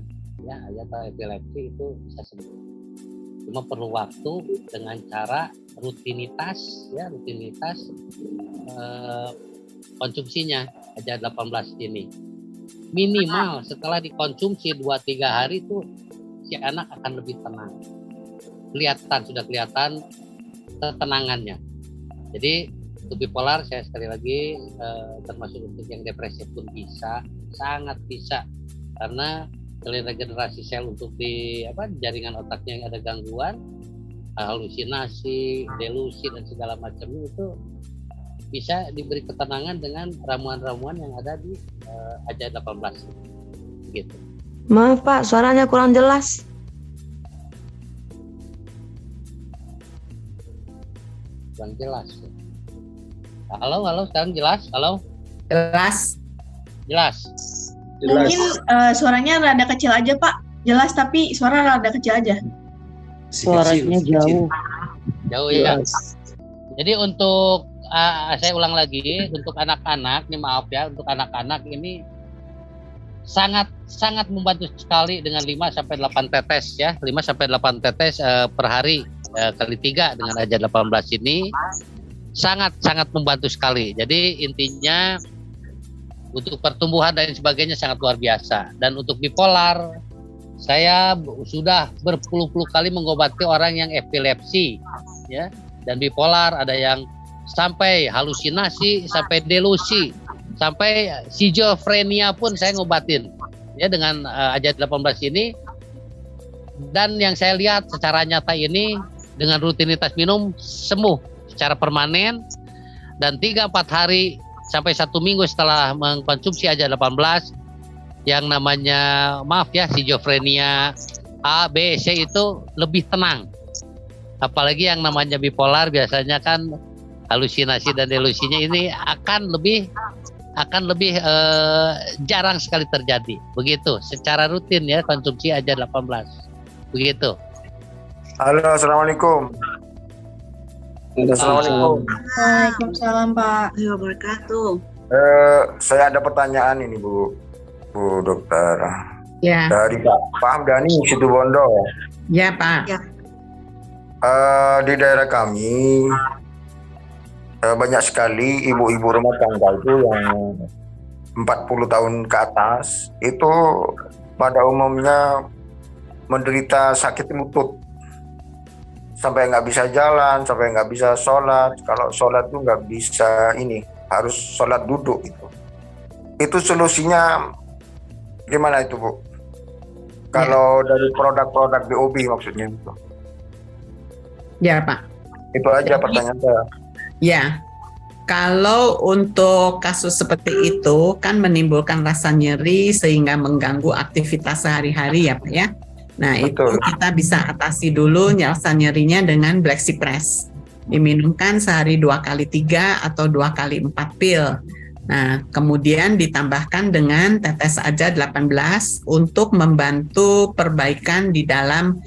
atau epilepsi itu bisa sembuh. Cuma perlu waktu dengan cara rutinitas konsumsinya aja 18 ini. Minimal setelah dikonsumsi 2-3 hari itu si anak akan lebih tenang. sudah kelihatan ketenangannya. Jadi untuk bipolar saya sekali lagi termasuk untuk yang depresi pun bisa, sangat bisa, karena selain regenerasi sel untuk di jaringan otaknya yang ada gangguan, halusinasi, delusi dan segala macamnya itu bisa diberi ketenangan dengan ramuan-ramuan yang ada di AJA 18 gitu. Maaf Pak, suaranya kurang jelas. Kurang jelas. Halo, sekarang jelas? Halo? Jelas. Mungkin suaranya rada kecil aja Pak. Jelas tapi suara rada kecil aja. Suaranya jauh. Jauh ya. Jadi untuk saya ulang lagi, untuk anak-anak, ini maaf ya, untuk anak-anak ini sangat membantu sekali dengan 5-8 tetes ya, 5-8 tetes per hari kali 3 dengan AJA 18 ini sangat membantu sekali. Jadi intinya untuk pertumbuhan dan sebagainya sangat luar biasa. Dan untuk bipolar, saya sudah berpuluh-puluh kali mengobati orang yang epilepsi ya, dan bipolar ada yang sampai halusinasi, sampai delusi, sampai schizofrenia pun saya ngobatin ya dengan AJA 18 ini. Dan yang saya lihat secara nyata ini dengan rutinitas minum sembuh secara permanen, dan 3-4 hari sampai 1 minggu setelah mengkonsumsi AJA 18 yang namanya maaf ya schizofrenia A, B, C itu lebih tenang. Apalagi yang namanya bipolar biasanya kan halusinasi dan delusinya ini akan lebih jarang sekali terjadi. Begitu secara rutin ya konsumsi AJA 18. Begitu. Halo, assalamualaikum. Assalamualaikum. Waalaikumsalam Pak. Wabarakatuh. Saya ada pertanyaan ini Bu Dokter. Ya. Dari Pak Hamdani Situbondo. Ya Pak. Ya. Di daerah kami banyak sekali ibu-ibu rumah tangga itu yang 40 tahun ke atas itu pada umumnya menderita sakit lutut. Sampai nggak bisa jalan, sampai nggak bisa sholat. Kalau sholat tuh nggak bisa harus sholat duduk gitu. Itu solusinya gimana itu Bu? Kalau dari produk-produk BOB maksudnya itu. Ya Pak. Itu aja pertanyaan saya. Ya, kalau untuk kasus seperti itu kan menimbulkan rasa nyeri sehingga mengganggu aktivitas sehari-hari ya Pak ya. Nah betul. Itu kita bisa atasi dulu rasa nyerinya dengan Black Cypress. Diminumkan sehari 2 kali 3 atau 2 kali 4 pil. Nah kemudian ditambahkan dengan tetes AJA 18 untuk membantu perbaikan di dalam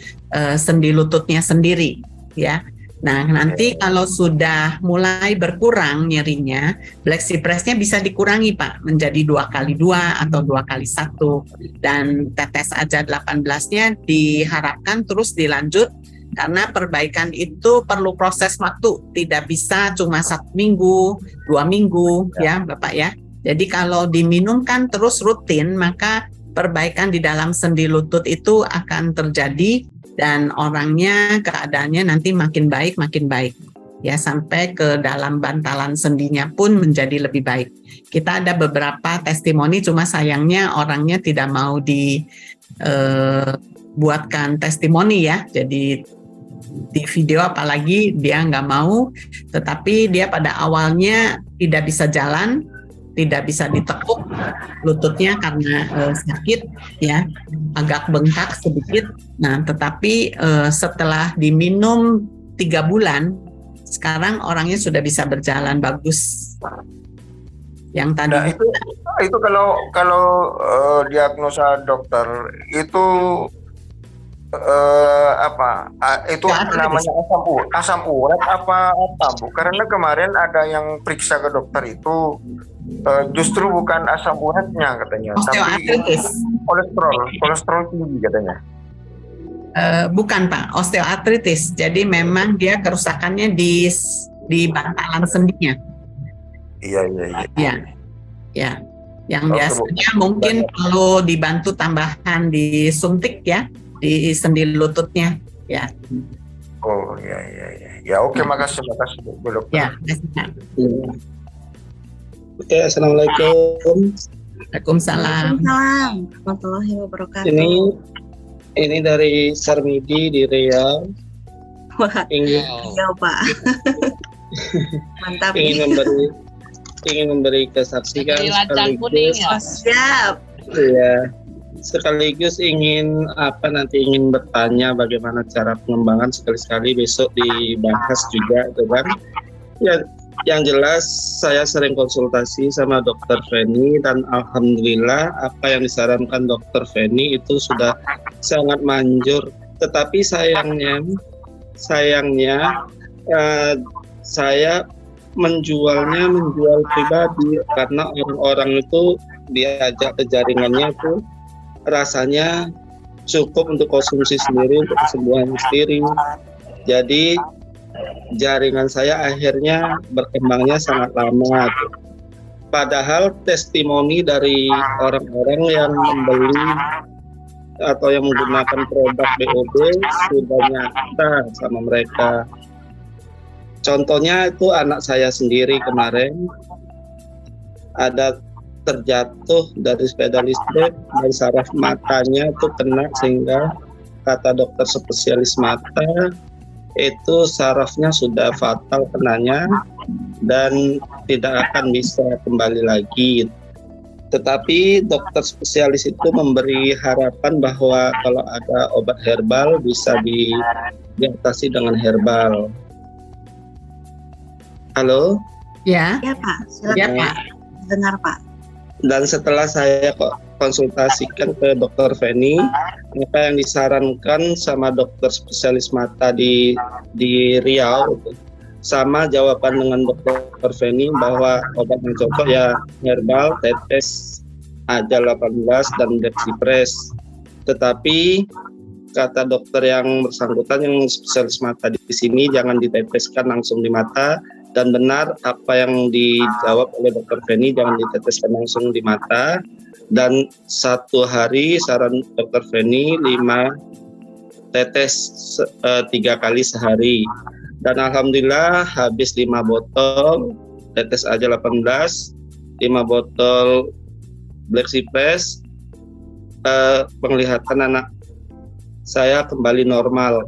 sendi lututnya sendiri ya. Nah nanti kalau sudah mulai berkurang nyerinya, Black Cypress-nya bisa dikurangi Pak menjadi 2 kali 2 atau 2 kali 1, dan tetes AJA 18-nya diharapkan terus dilanjut karena perbaikan itu perlu proses waktu, tidak bisa cuma 1 minggu, 2 minggu ya Bapak ya. Jadi kalau diminumkan terus rutin maka perbaikan di dalam sendi lutut itu akan terjadi. Dan orangnya keadaannya nanti makin baik ya, sampai ke dalam bantalan sendinya pun menjadi lebih baik. Kita ada beberapa testimoni, cuma sayangnya orangnya tidak mau dibuatkan testimoni ya, jadi di video apalagi dia nggak mau, tetapi dia pada awalnya tidak bisa jalan, tidak bisa ditekuk lututnya karena sakit ya, agak bengkak sedikit. Nah tetapi setelah diminum 3 bulan sekarang orangnya sudah bisa berjalan bagus. Yang tadi nah, itu kalau diagnosa dokter itu itu namanya asam urat apa Bu? Karena kemarin ada yang periksa ke dokter itu justru bukan asam uratnya katanya, tapi kolesterol tinggi katanya. Bukan Pak, osteoartritis. Jadi memang dia kerusakannya di bantalan sendinya. Iya. Ya. Yang biasanya mungkin perlu dibantu tambahan disuntik ya di sendi lututnya ya. Oh ya. Ya oke, makasih Bu Dokter. Ya, Oke, assalamualaikum. Waalaikumsalam. Waalaikumsalam warahmatullahi wabarakatuh. Ini dari Sarmidi di Riau. Wah, Ingin iya Pak. Mantap. ingin memberi kesaksikan sekaligus. Siap. Iya. Sekaligus ingin bertanya bagaimana cara pengembangan, sekali-sekali besok dibahas juga, itu kan. Ya, yang jelas saya sering konsultasi sama Dokter Feni dan alhamdulillah apa yang disarankan Dokter Feni itu sudah sangat manjur. Tetapi sayangnya saya menjual pribadi karena orang-orang itu diajak ke jaringannya itu rasanya cukup untuk konsumsi sendiri, untuk kesembuhan sendiri. Jadi jaringan saya akhirnya berkembangnya sangat lama. Padahal testimoni dari orang-orang yang membeli atau yang menggunakan produk BOB sudah nyata sama mereka. Contohnya itu anak saya sendiri kemarin ada terjatuh dari sepeda listrik dan saraf matanya itu kena, sehingga kata dokter spesialis mata itu sarafnya sudah fatal kenanya dan tidak akan bisa kembali lagi. Tetapi dokter spesialis itu memberi harapan bahwa kalau ada obat herbal bisa diatasi dengan herbal. Halo? Ya. Ya Pak, silakan. Ya Pak. Dengar Pak. Dan setelah saya konsultasikan ke Dokter Feni, apa yang disarankan sama dokter spesialis mata di Riau, sama jawaban dengan Dokter Feni bahwa obat yang cocok ya herbal, tetes aja 18 dan Dexipres. Tetapi kata dokter yang bersangkutan yang spesialis mata di sini jangan diteteskan langsung di mata. Dan benar apa yang dijawab oleh Dokter Feni, jangan diteteskan langsung di mata. Dan 1 hari saran Dokter Feni 5 tetes 3 kali sehari. Dan alhamdulillah habis 5 botol tetes aja 18, 5 botol Dexipres, penglihatan anak saya kembali normal.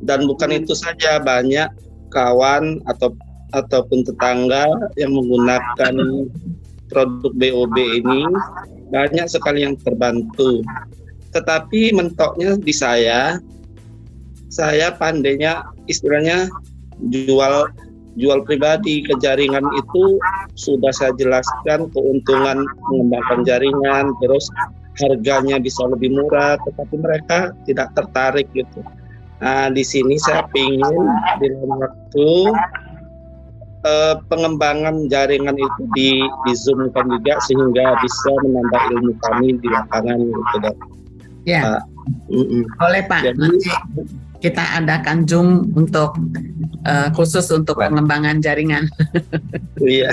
Dan bukan itu saja, banyak kawan ataupun tetangga yang menggunakan produk BOB ini banyak sekali yang terbantu. Tetapi mentoknya di saya pandainya istilahnya jual pribadi ke jaringan itu sudah saya jelaskan keuntungan mengembangkan jaringan, terus harganya bisa lebih murah, tetapi mereka tidak tertarik gitu. Nah, di sini saya ingin di dalam waktu pengembangan jaringan itu di-zoomkan juga sehingga bisa menambah ilmu kami di lapangan gitu, Dok. Ya, boleh Pak. Jadi, nanti kita adakan Zoom untuk khusus untuk pengembangan jaringan. Iya.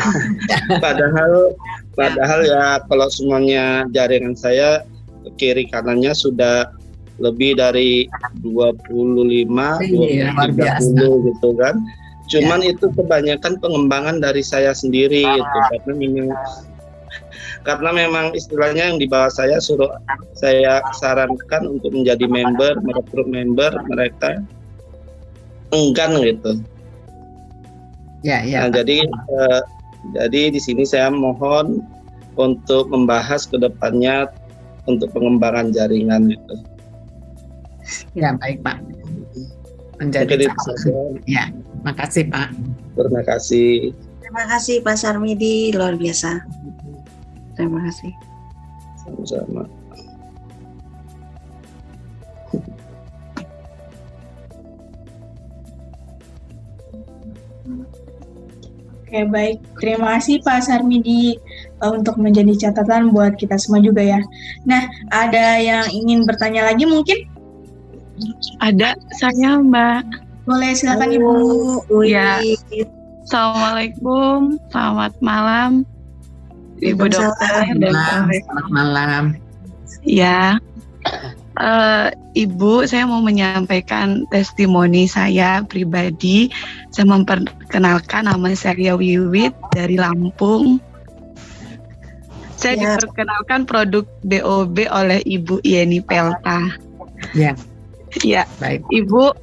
Padahal ya kalau semuanya jaringan saya kiri kanannya sudah lebih dari 25, 30 gitu kan. Cuman itu kebanyakan pengembangan dari saya sendiri gitu, karena memang istilahnya yang di bawah saya saya sarankan untuk menjadi member, merekrut member, mereka enggan gitu. Ya. Nah, jadi di sini saya mohon untuk membahas ke depannya untuk pengembangan jaringan itu. Ya, baik Pak. Menjadi ya, makasih Pak. Terima kasih. Terima kasih Pak Sarmidi, luar biasa. Terima kasih. Sama-sama. Oke, baik. Terima kasih Pak Sarmidi untuk menjadi catatan buat kita semua juga ya. Nah, ada yang ingin bertanya lagi mungkin? Ada, saya Mbak. Boleh, silakan Ibu. Ya. Assalamualaikum, selamat malam Ibu Dokter dan selamat malam. Ya, Ibu, saya mau menyampaikan testimoni saya pribadi. Saya memperkenalkan, nama saya Wiwit dari Lampung. Saya diperkenalkan produk BOB oleh Ibu Yeni Pelta. Ya. Ya, baik. Ibu,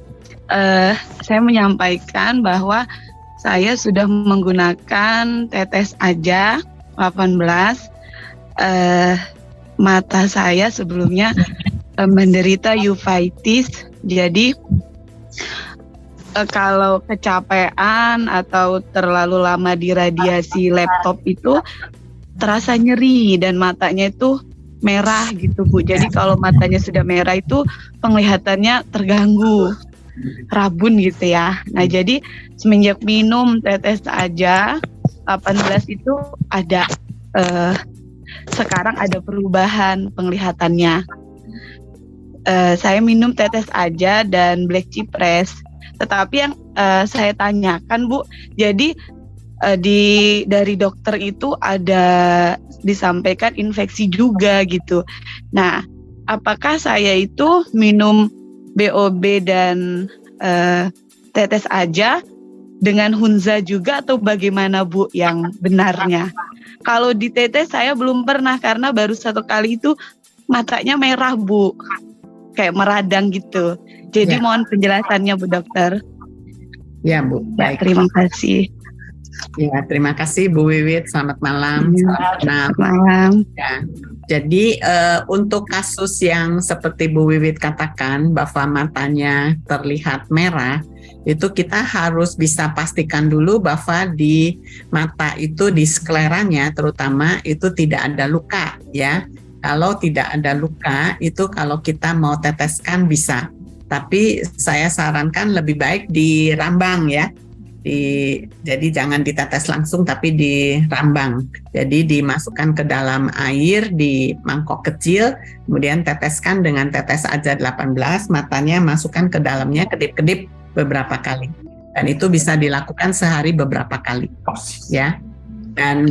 saya menyampaikan bahwa saya sudah menggunakan tetes aja 18. Mata saya sebelumnya menderita uveitis, jadi kalau kecapean atau terlalu lama di radiasi laptop itu terasa nyeri dan matanya itu merah gitu Bu. Jadi kalau matanya sudah merah itu penglihatannya terganggu, rabun gitu ya. Nah jadi semenjak minum tetes aja 18 itu ada sekarang ada perubahan penglihatannya. Saya minum tetes aja dan black cipres. Tetapi yang saya tanyakan Bu, jadi dari dokter itu ada disampaikan infeksi juga gitu. Nah, apakah saya itu minum BOB dan tetes aja dengan Hunza juga atau bagaimana Bu yang benarnya? Kalau di tetes saya belum pernah karena baru 1 kali itu matanya merah Bu, kayak meradang gitu. Jadi mohon penjelasannya Bu Dokter. Ya Bu, baik. Terima kasih. Ya, terima kasih Bu Wiwit. Selamat malam. Selamat malam. Ya. Jadi untuk kasus yang seperti Bu Wiwit katakan bahwa matanya terlihat merah, itu kita harus bisa pastikan dulu bahwa di mata itu, di skleranya terutama itu tidak ada luka ya. Kalau tidak ada luka itu kalau kita mau teteskan bisa. Tapi saya sarankan lebih baik dirambang ya. Jadi jangan ditetes langsung tapi dirambang. Jadi dimasukkan ke dalam air di mangkok kecil, kemudian teteskan dengan tetes aja 18, matanya masukkan ke dalamnya, kedip-kedip beberapa kali. Dan itu bisa dilakukan sehari beberapa kali. Ya. Dan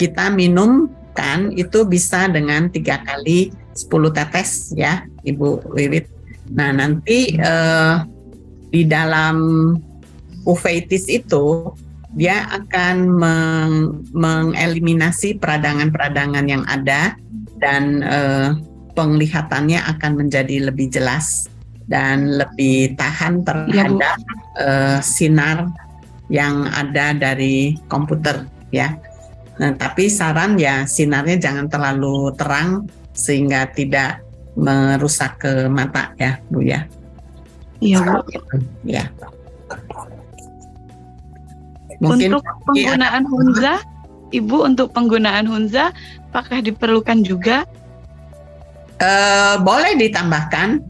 kita minum kan itu bisa dengan 3 kali 10 tetes ya Ibu Wiwit. Nah nanti di dalam uveitis itu dia akan mengeliminasi peradangan-peradangan yang ada dan penglihatannya akan menjadi lebih jelas dan lebih tahan terhadap sinar yang ada dari komputer ya. Nah, tapi saran ya sinarnya jangan terlalu terang sehingga tidak merusak ke mata ya Bu ya. Iya Bu. Ya. Mungkin untuk penggunaan Hunza, Ibu, untuk penggunaan Hunza apakah diperlukan juga? Boleh ditambahkan.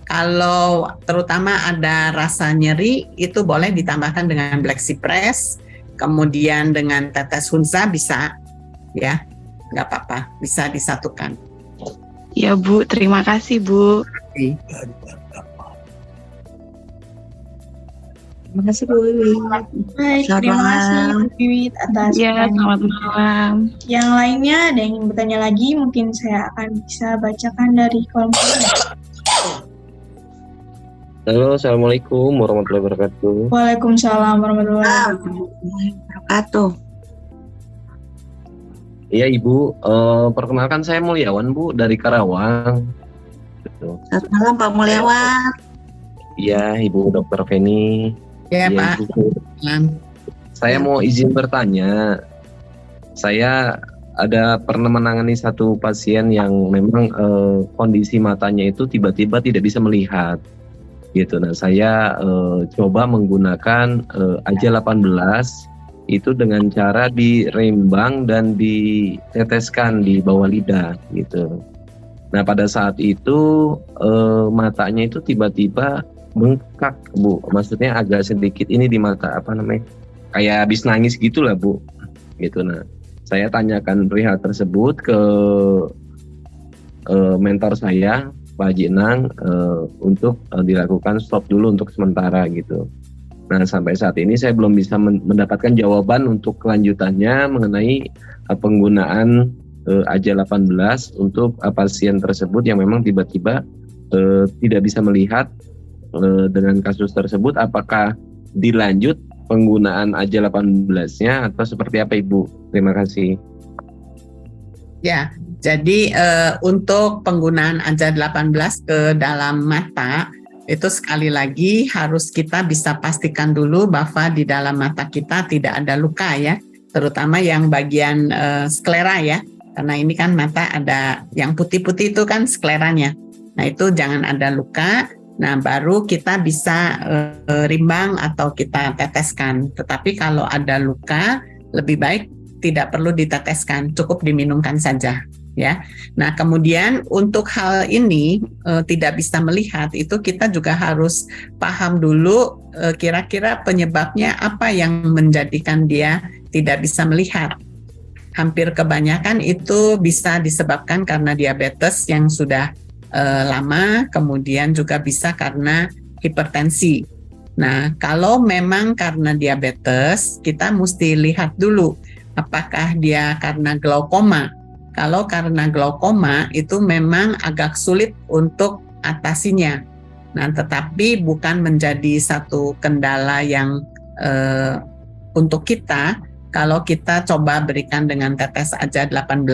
Kalau terutama ada rasa nyeri itu boleh ditambahkan dengan black cypress. Kemudian dengan tetes Hunza bisa, ya, nggak apa-apa, bisa disatukan. Ya Bu, terima kasih Bu. Terima kasih Bu Wiwit. Baik, terima kasih Bu Wiwit atas selamat malam. Yang lainnya ada yang ingin bertanya lagi, mungkin saya akan bisa bacakan dari kolom komentar. Halo, assalamualaikum warahmatullahi wabarakatuh. Waalaikumsalam warahmatullahi wabarakatuh. Iya Ibu, perkenalkan saya Mulyawan Bu dari Karawang. Selamat malam Pak Mulyawan. Iya Ibu Dr. Feni. Ya Pak. Saya mau izin bertanya. Saya ada pernah menangani satu pasien yang memang kondisi matanya itu tiba-tiba tidak bisa melihat. Gitu. Nah, saya coba menggunakan aja 18 itu dengan cara dirembang dan diteteskan di bawah lidah gitu. Nah, pada saat itu matanya itu tiba-tiba bengkak Bu, maksudnya agak sedikit ini di mata kayak habis nangis gitulah Bu, gitu. Nah, saya tanyakan perihal tersebut ke mentor saya Pak Haji Enang untuk dilakukan stop dulu untuk sementara gitu. Nah sampai saat ini saya belum bisa mendapatkan jawaban untuk kelanjutannya mengenai penggunaan AJA 18 untuk pasien tersebut yang memang tiba-tiba tidak bisa melihat dengan kasus tersebut, apakah dilanjut penggunaan AJA 18-nya atau seperti apa Ibu? Terima kasih. Ya, jadi untuk penggunaan AJA 18 ke dalam mata itu sekali lagi harus kita bisa pastikan dulu bahwa di dalam mata kita tidak ada luka ya, terutama yang bagian sklera ya, karena ini kan mata ada yang putih-putih itu kan skleranya. Nah itu jangan ada luka. Nah baru kita bisa rimbang atau kita teteskan. Tetapi kalau ada luka lebih baik tidak perlu diteteskan, cukup diminumkan saja. Ya, nah kemudian untuk hal ini tidak bisa melihat itu kita juga harus paham dulu kira-kira penyebabnya apa yang menjadikan dia tidak bisa melihat. Hampir kebanyakan itu bisa disebabkan karena diabetes yang sudah lama, kemudian juga bisa karena hipertensi. Nah kalau memang karena diabetes kita mesti lihat dulu apakah dia karena glaukoma. Kalau karena glaukoma itu memang agak sulit untuk atasinya. Nah, tetapi bukan menjadi satu kendala yang untuk kita kalau kita coba berikan dengan tetes AJA 18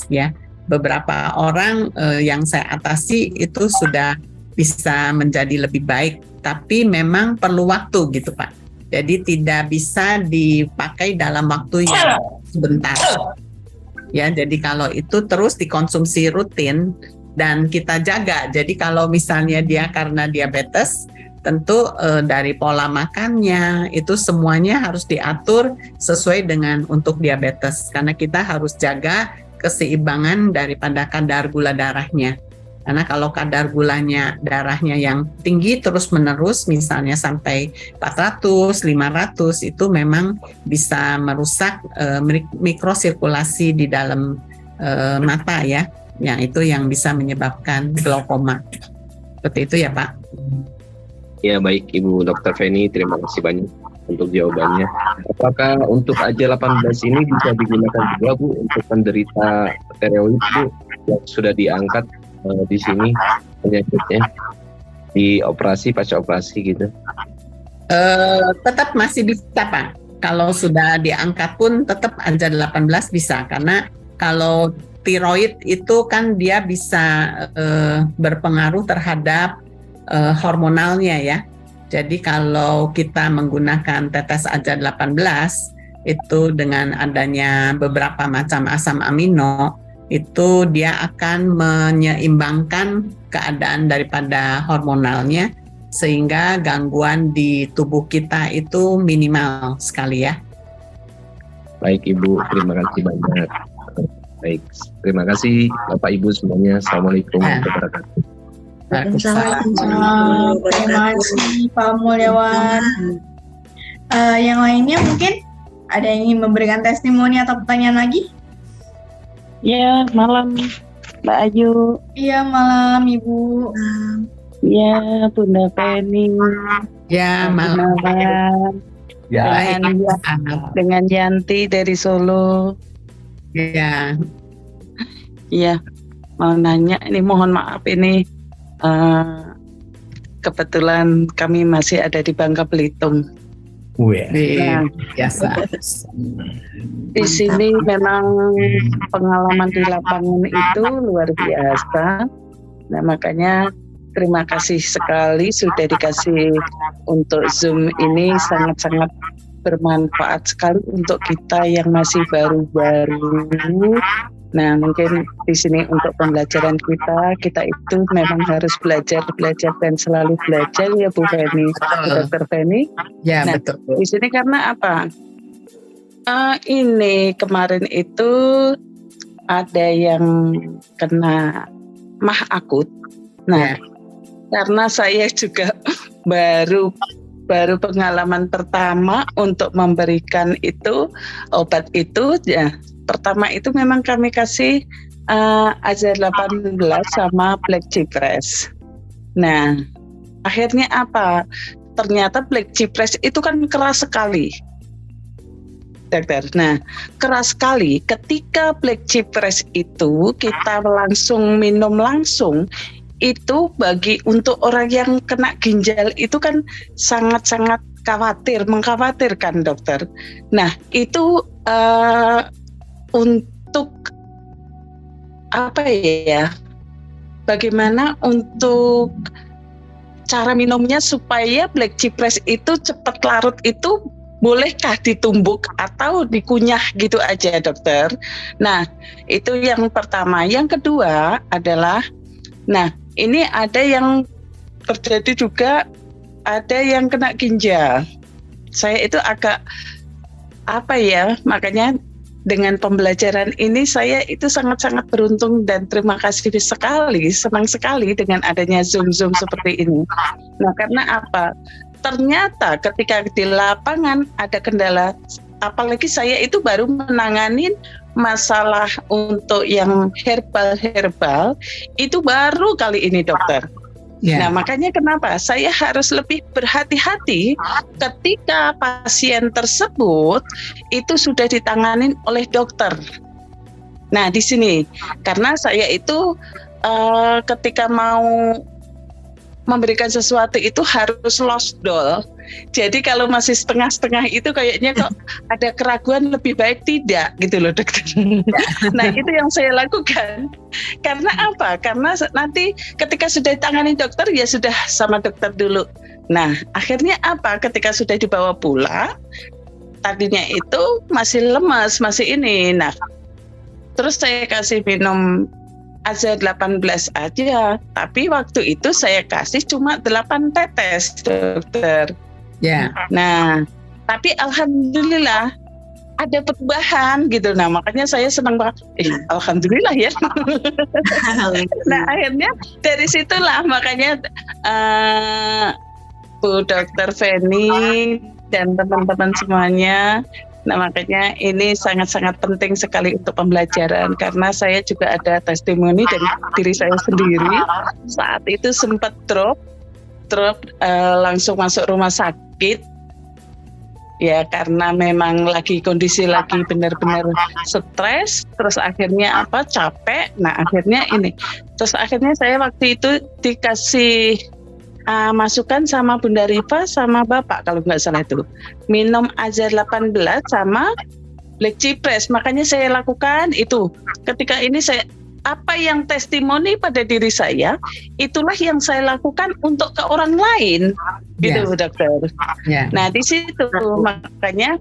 ya. Beberapa orang yang saya atasi itu sudah bisa menjadi lebih baik, tapi memang perlu waktu gitu Pak. Jadi tidak bisa dipakai dalam waktu yang sebentar. Ya, jadi kalau itu terus dikonsumsi rutin dan kita jaga. Jadi kalau misalnya dia karena diabetes, tentu dari pola makannya itu semuanya harus diatur sesuai dengan untuk diabetes. Karena kita harus jaga keseimbangan daripada kadar gula darahnya. Karena kalau kadar gulanya darahnya yang tinggi terus-menerus, misalnya sampai 400, 500, itu memang bisa merusak mikrosirkulasi di dalam mata ya. Yang itu yang bisa menyebabkan glaukoma. Seperti itu ya Pak. Ya baik Ibu Dr. Feni, terima kasih banyak untuk jawabannya. Apakah untuk AJA 18 ini bisa digunakan juga Bu untuk penderita tiroid Bu yang sudah diangkat di sini penyakitnya di operasi pasca operasi gitu? Tetap masih bisa Pak. Kalau sudah diangkat pun tetap AJA 18 bisa, karena kalau tiroid itu kan dia bisa berpengaruh terhadap hormonalnya ya. Jadi kalau kita menggunakan tetes AJA 18 itu dengan adanya beberapa macam asam amino, itu dia akan menyeimbangkan keadaan daripada hormonalnya sehingga gangguan di tubuh kita itu minimal sekali ya. Baik Ibu, terima kasih banyak. Baik, terima kasih Bapak Ibu semuanya. Assalamualaikum warahmatullahi wabarakatuh. Terima kasih Pak Mulyawan. Yang lainnya mungkin ada yang ingin memberikan testimoni atau pertanyaan lagi? Ya, malam Mbak Ayu. Iya, malam Ibu. Ya, Bunda Feni. Ya, malam. Ya, dengan Yanti dari Solo. Ya. Iya, mau nanya, ini mohon maaf ini kebetulan kami masih ada di Bangka Belitung. Nah, biasa. Di sini memang pengalaman di lapangan itu luar biasa. Nah, makanya terima kasih sekali sudah dikasih untuk Zoom ini, sangat-sangat bermanfaat sekali untuk kita yang masih baru-baru. Nah, mungkin di sini untuk pembelajaran kita itu memang harus belajar dan selalu belajar ya Bu Feni, Dr. Feni. Ya, nah, betul. Di sini karena apa? Ini kemarin itu ada yang kena mah akut. Nah, karena saya juga baru pengalaman pertama untuk memberikan itu obat itu ya. Pertama itu memang kami kasih AJA 18 sama Black Cypress. Nah, akhirnya apa? Ternyata Black Cypress itu kan keras sekali. dokter. Nah, keras sekali ketika Black Cypress itu kita langsung minum langsung, itu bagi untuk orang yang kena ginjal itu kan sangat-sangat mengkhawatirkan dokter. Nah, itu untuk apa ya? Bagaimana untuk cara minumnya supaya Black Cypress itu cepat larut itu bolehkah ditumbuk atau dikunyah gitu aja dokter? Nah, itu yang pertama. Yang kedua adalah, nah ini ada yang terjadi juga, ada yang kena ginjal. Saya itu agak apa ya, makanya dengan pembelajaran ini saya itu sangat-sangat beruntung dan terima kasih sekali, senang sekali dengan adanya Zoom seperti ini. Nah, karena apa? Ternyata ketika di lapangan ada kendala, apalagi saya itu baru menanganin masalah untuk yang herbal itu baru kali ini dokter. Nah, makanya kenapa saya harus lebih berhati-hati ketika pasien tersebut itu sudah ditanganin oleh dokter. Nah, di sini karena saya itu ketika mau memberikan sesuatu itu harus lost doll. Jadi kalau masih setengah-setengah itu kayaknya kok ada keraguan, lebih baik tidak gitu loh dokter. Nah, itu yang saya lakukan. Karena apa? Karena nanti ketika sudah ditangani dokter ya sudah sama dokter dulu. Nah, akhirnya apa? Ketika sudah dibawa pulang, tadinya itu masih lemas, masih ini. Nah, terus saya kasih minum aja 18 aja, tapi waktu itu saya kasih cuma 8 tetes dokter. Nah, tapi alhamdulillah ada perubahan gitu. Nah, makanya saya senang banget. Alhamdulillah ya. Nah, akhirnya dari situlah makanya Bu Dr. Feni dan teman-teman semuanya. Nah, makanya ini sangat-sangat penting sekali untuk pembelajaran, karena saya juga ada testimoni dari diri saya sendiri. Saat itu sempat drop langsung masuk rumah sakit ya, karena memang lagi kondisi lagi benar-benar stres, terus akhirnya capek. Nah, akhirnya ini terus akhirnya saya waktu itu dikasih masukan sama Bunda Riva sama Bapak kalau nggak salah itu, minum aja 18 sama Black Cypress. Makanya saya lakukan itu ketika ini saya apa yang testimoni pada diri saya, itulah yang saya lakukan untuk ke orang lain, gitu dokter. Nah, di situ makanya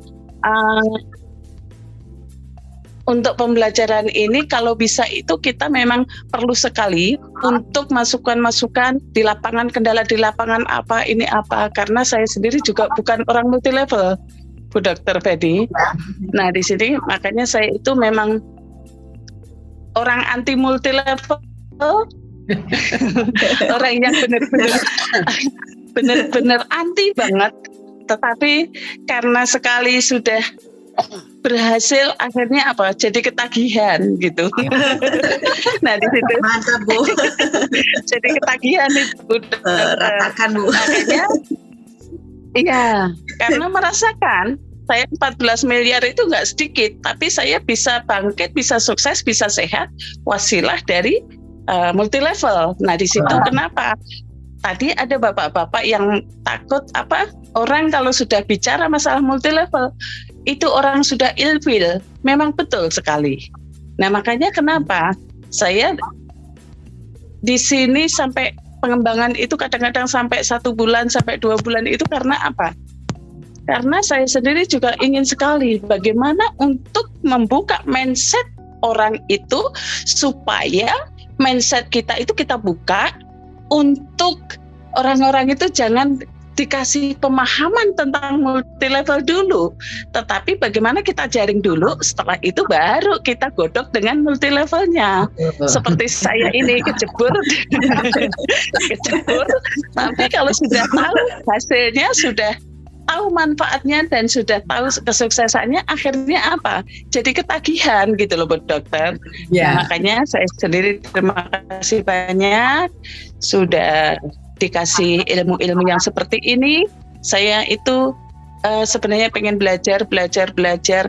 untuk pembelajaran ini kalau bisa itu kita memang perlu sekali untuk masukan-masukan di lapangan, kendala di lapangan apa, ini apa, karena saya sendiri juga bukan orang multi level, Bu Dr. Fedi. Nah, di sini makanya saya itu memang orang anti multi level, orang yang benar-benar anti banget. Tetapi karena sekali sudah berhasil, akhirnya jadi ketagihan gitu. Nah, di situ mantap Bu. Jadi ketagihan itu ratakan Bu. Akhirnya iya, karena merasakan saya 14 miliar itu nggak sedikit, tapi saya bisa bangkit, bisa sukses, bisa sehat, wasilah dari multi level. Nah, di situ kenapa? Tadi ada bapak-bapak yang takut orang kalau sudah bicara masalah multi level itu orang sudah ilfil. Memang betul sekali. Nah, makanya kenapa saya di sini sampai pengembangan itu kadang-kadang sampai 1 bulan sampai 2 bulan itu karena apa? Karena saya sendiri juga ingin sekali bagaimana untuk membuka mindset orang itu supaya mindset kita itu kita buka untuk orang-orang itu jangan dikasih pemahaman tentang multi level dulu, tetapi bagaimana kita jaring dulu, setelah itu baru kita godok dengan multi levelnya. Seperti saya ini kecebur, tapi kalau sudah tahu hasilnya, sudah tahu manfaatnya dan sudah tahu kesuksesannya, akhirnya apa? Jadi ketagihan gitu loh Bu Dokter. Nah, makanya saya sendiri terima kasih banyak sudah dikasih ilmu-ilmu yang seperti ini. Saya itu sebenarnya pengen belajar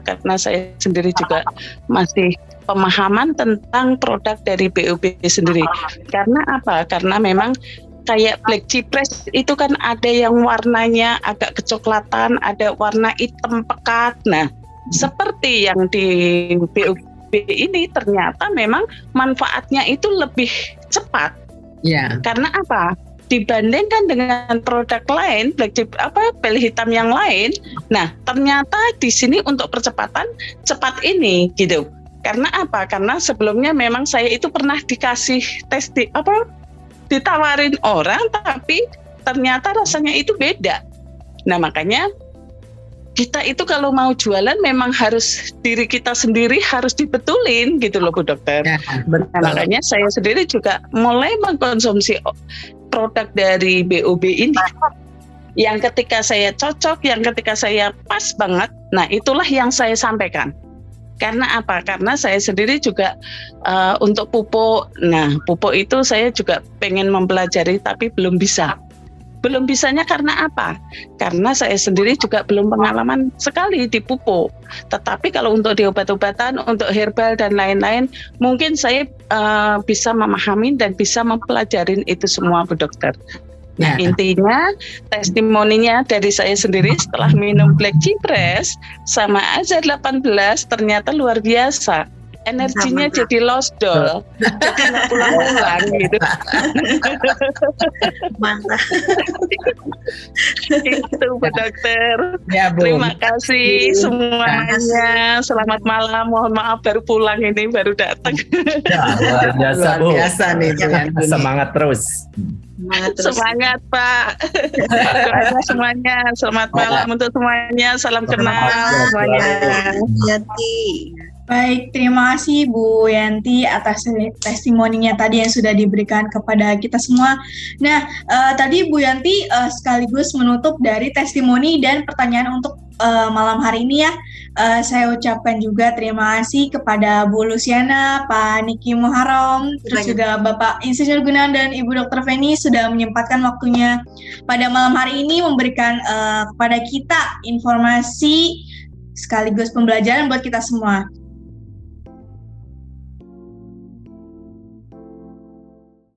karena saya sendiri juga masih pemahaman tentang produk dari BOB sendiri. Karena apa? Karena memang kayak Black Cypress itu kan ada yang warnanya agak kecoklatan, ada warna hitam pekat. Nah, seperti yang di BOB ini ternyata memang manfaatnya itu lebih cepat. Ya. Karena apa? Dibandingkan dengan produk lain, pil hitam yang lain, nah ternyata di sini untuk percepatan cepat ini gitu. Karena apa? Karena sebelumnya memang saya itu pernah dikasih ditawarin orang, tapi ternyata rasanya itu beda. Nah makanya kita itu kalau mau jualan memang harus diri kita sendiri harus dibetulin gitu loh Bu Dokter. Ya, nah, makanya saya sendiri juga mulai mengkonsumsi produk dari BOB ini. Yang ketika saya cocok, yang ketika saya pas banget, nah itulah yang saya sampaikan. Karena apa? Karena saya sendiri juga untuk pupuk, nah pupuk itu saya juga pengen mempelajari tapi belum bisa. Belum bisanya karena apa? Karena saya sendiri juga belum pengalaman sekali di pupuk. Tetapi kalau untuk di obat-obatan, untuk herbal dan lain-lain, mungkin saya bisa memahami dan bisa mempelajari itu semua Bu Dokter. Nah, intinya testimoninya dari saya sendiri setelah minum Black Cypress sama Azar 18 ternyata luar biasa. Energinya jadi losdol, jadi nggak pulang-pulang gitu. Mantap. Itu Bu Dokter. Ya, Bu. Terima kasih semuanya. Selamat malam. Mohon maaf baru pulang ini, baru datang. Ya, luar biasa Bu. Luar biasa nih Bu Yanti. Semangat terus. Semangat Pak. Doanya semuanya. Selamat malam untuk semuanya. Salam kenal semuanya. Yanti. Baik, terima kasih Bu Yanti atas testimoninya tadi yang sudah diberikan kepada kita semua. Nah, tadi Bu Yanti sekaligus menutup dari testimoni dan pertanyaan untuk malam hari ini ya. Saya ucapkan juga terima kasih kepada Bu Luciana, Pak Niki Muharram, terus juga Bapak Insinyur Gunawan dan Ibu Dr. Feni sudah menyempatkan waktunya pada malam hari ini memberikan kepada kita informasi sekaligus pembelajaran buat kita semua.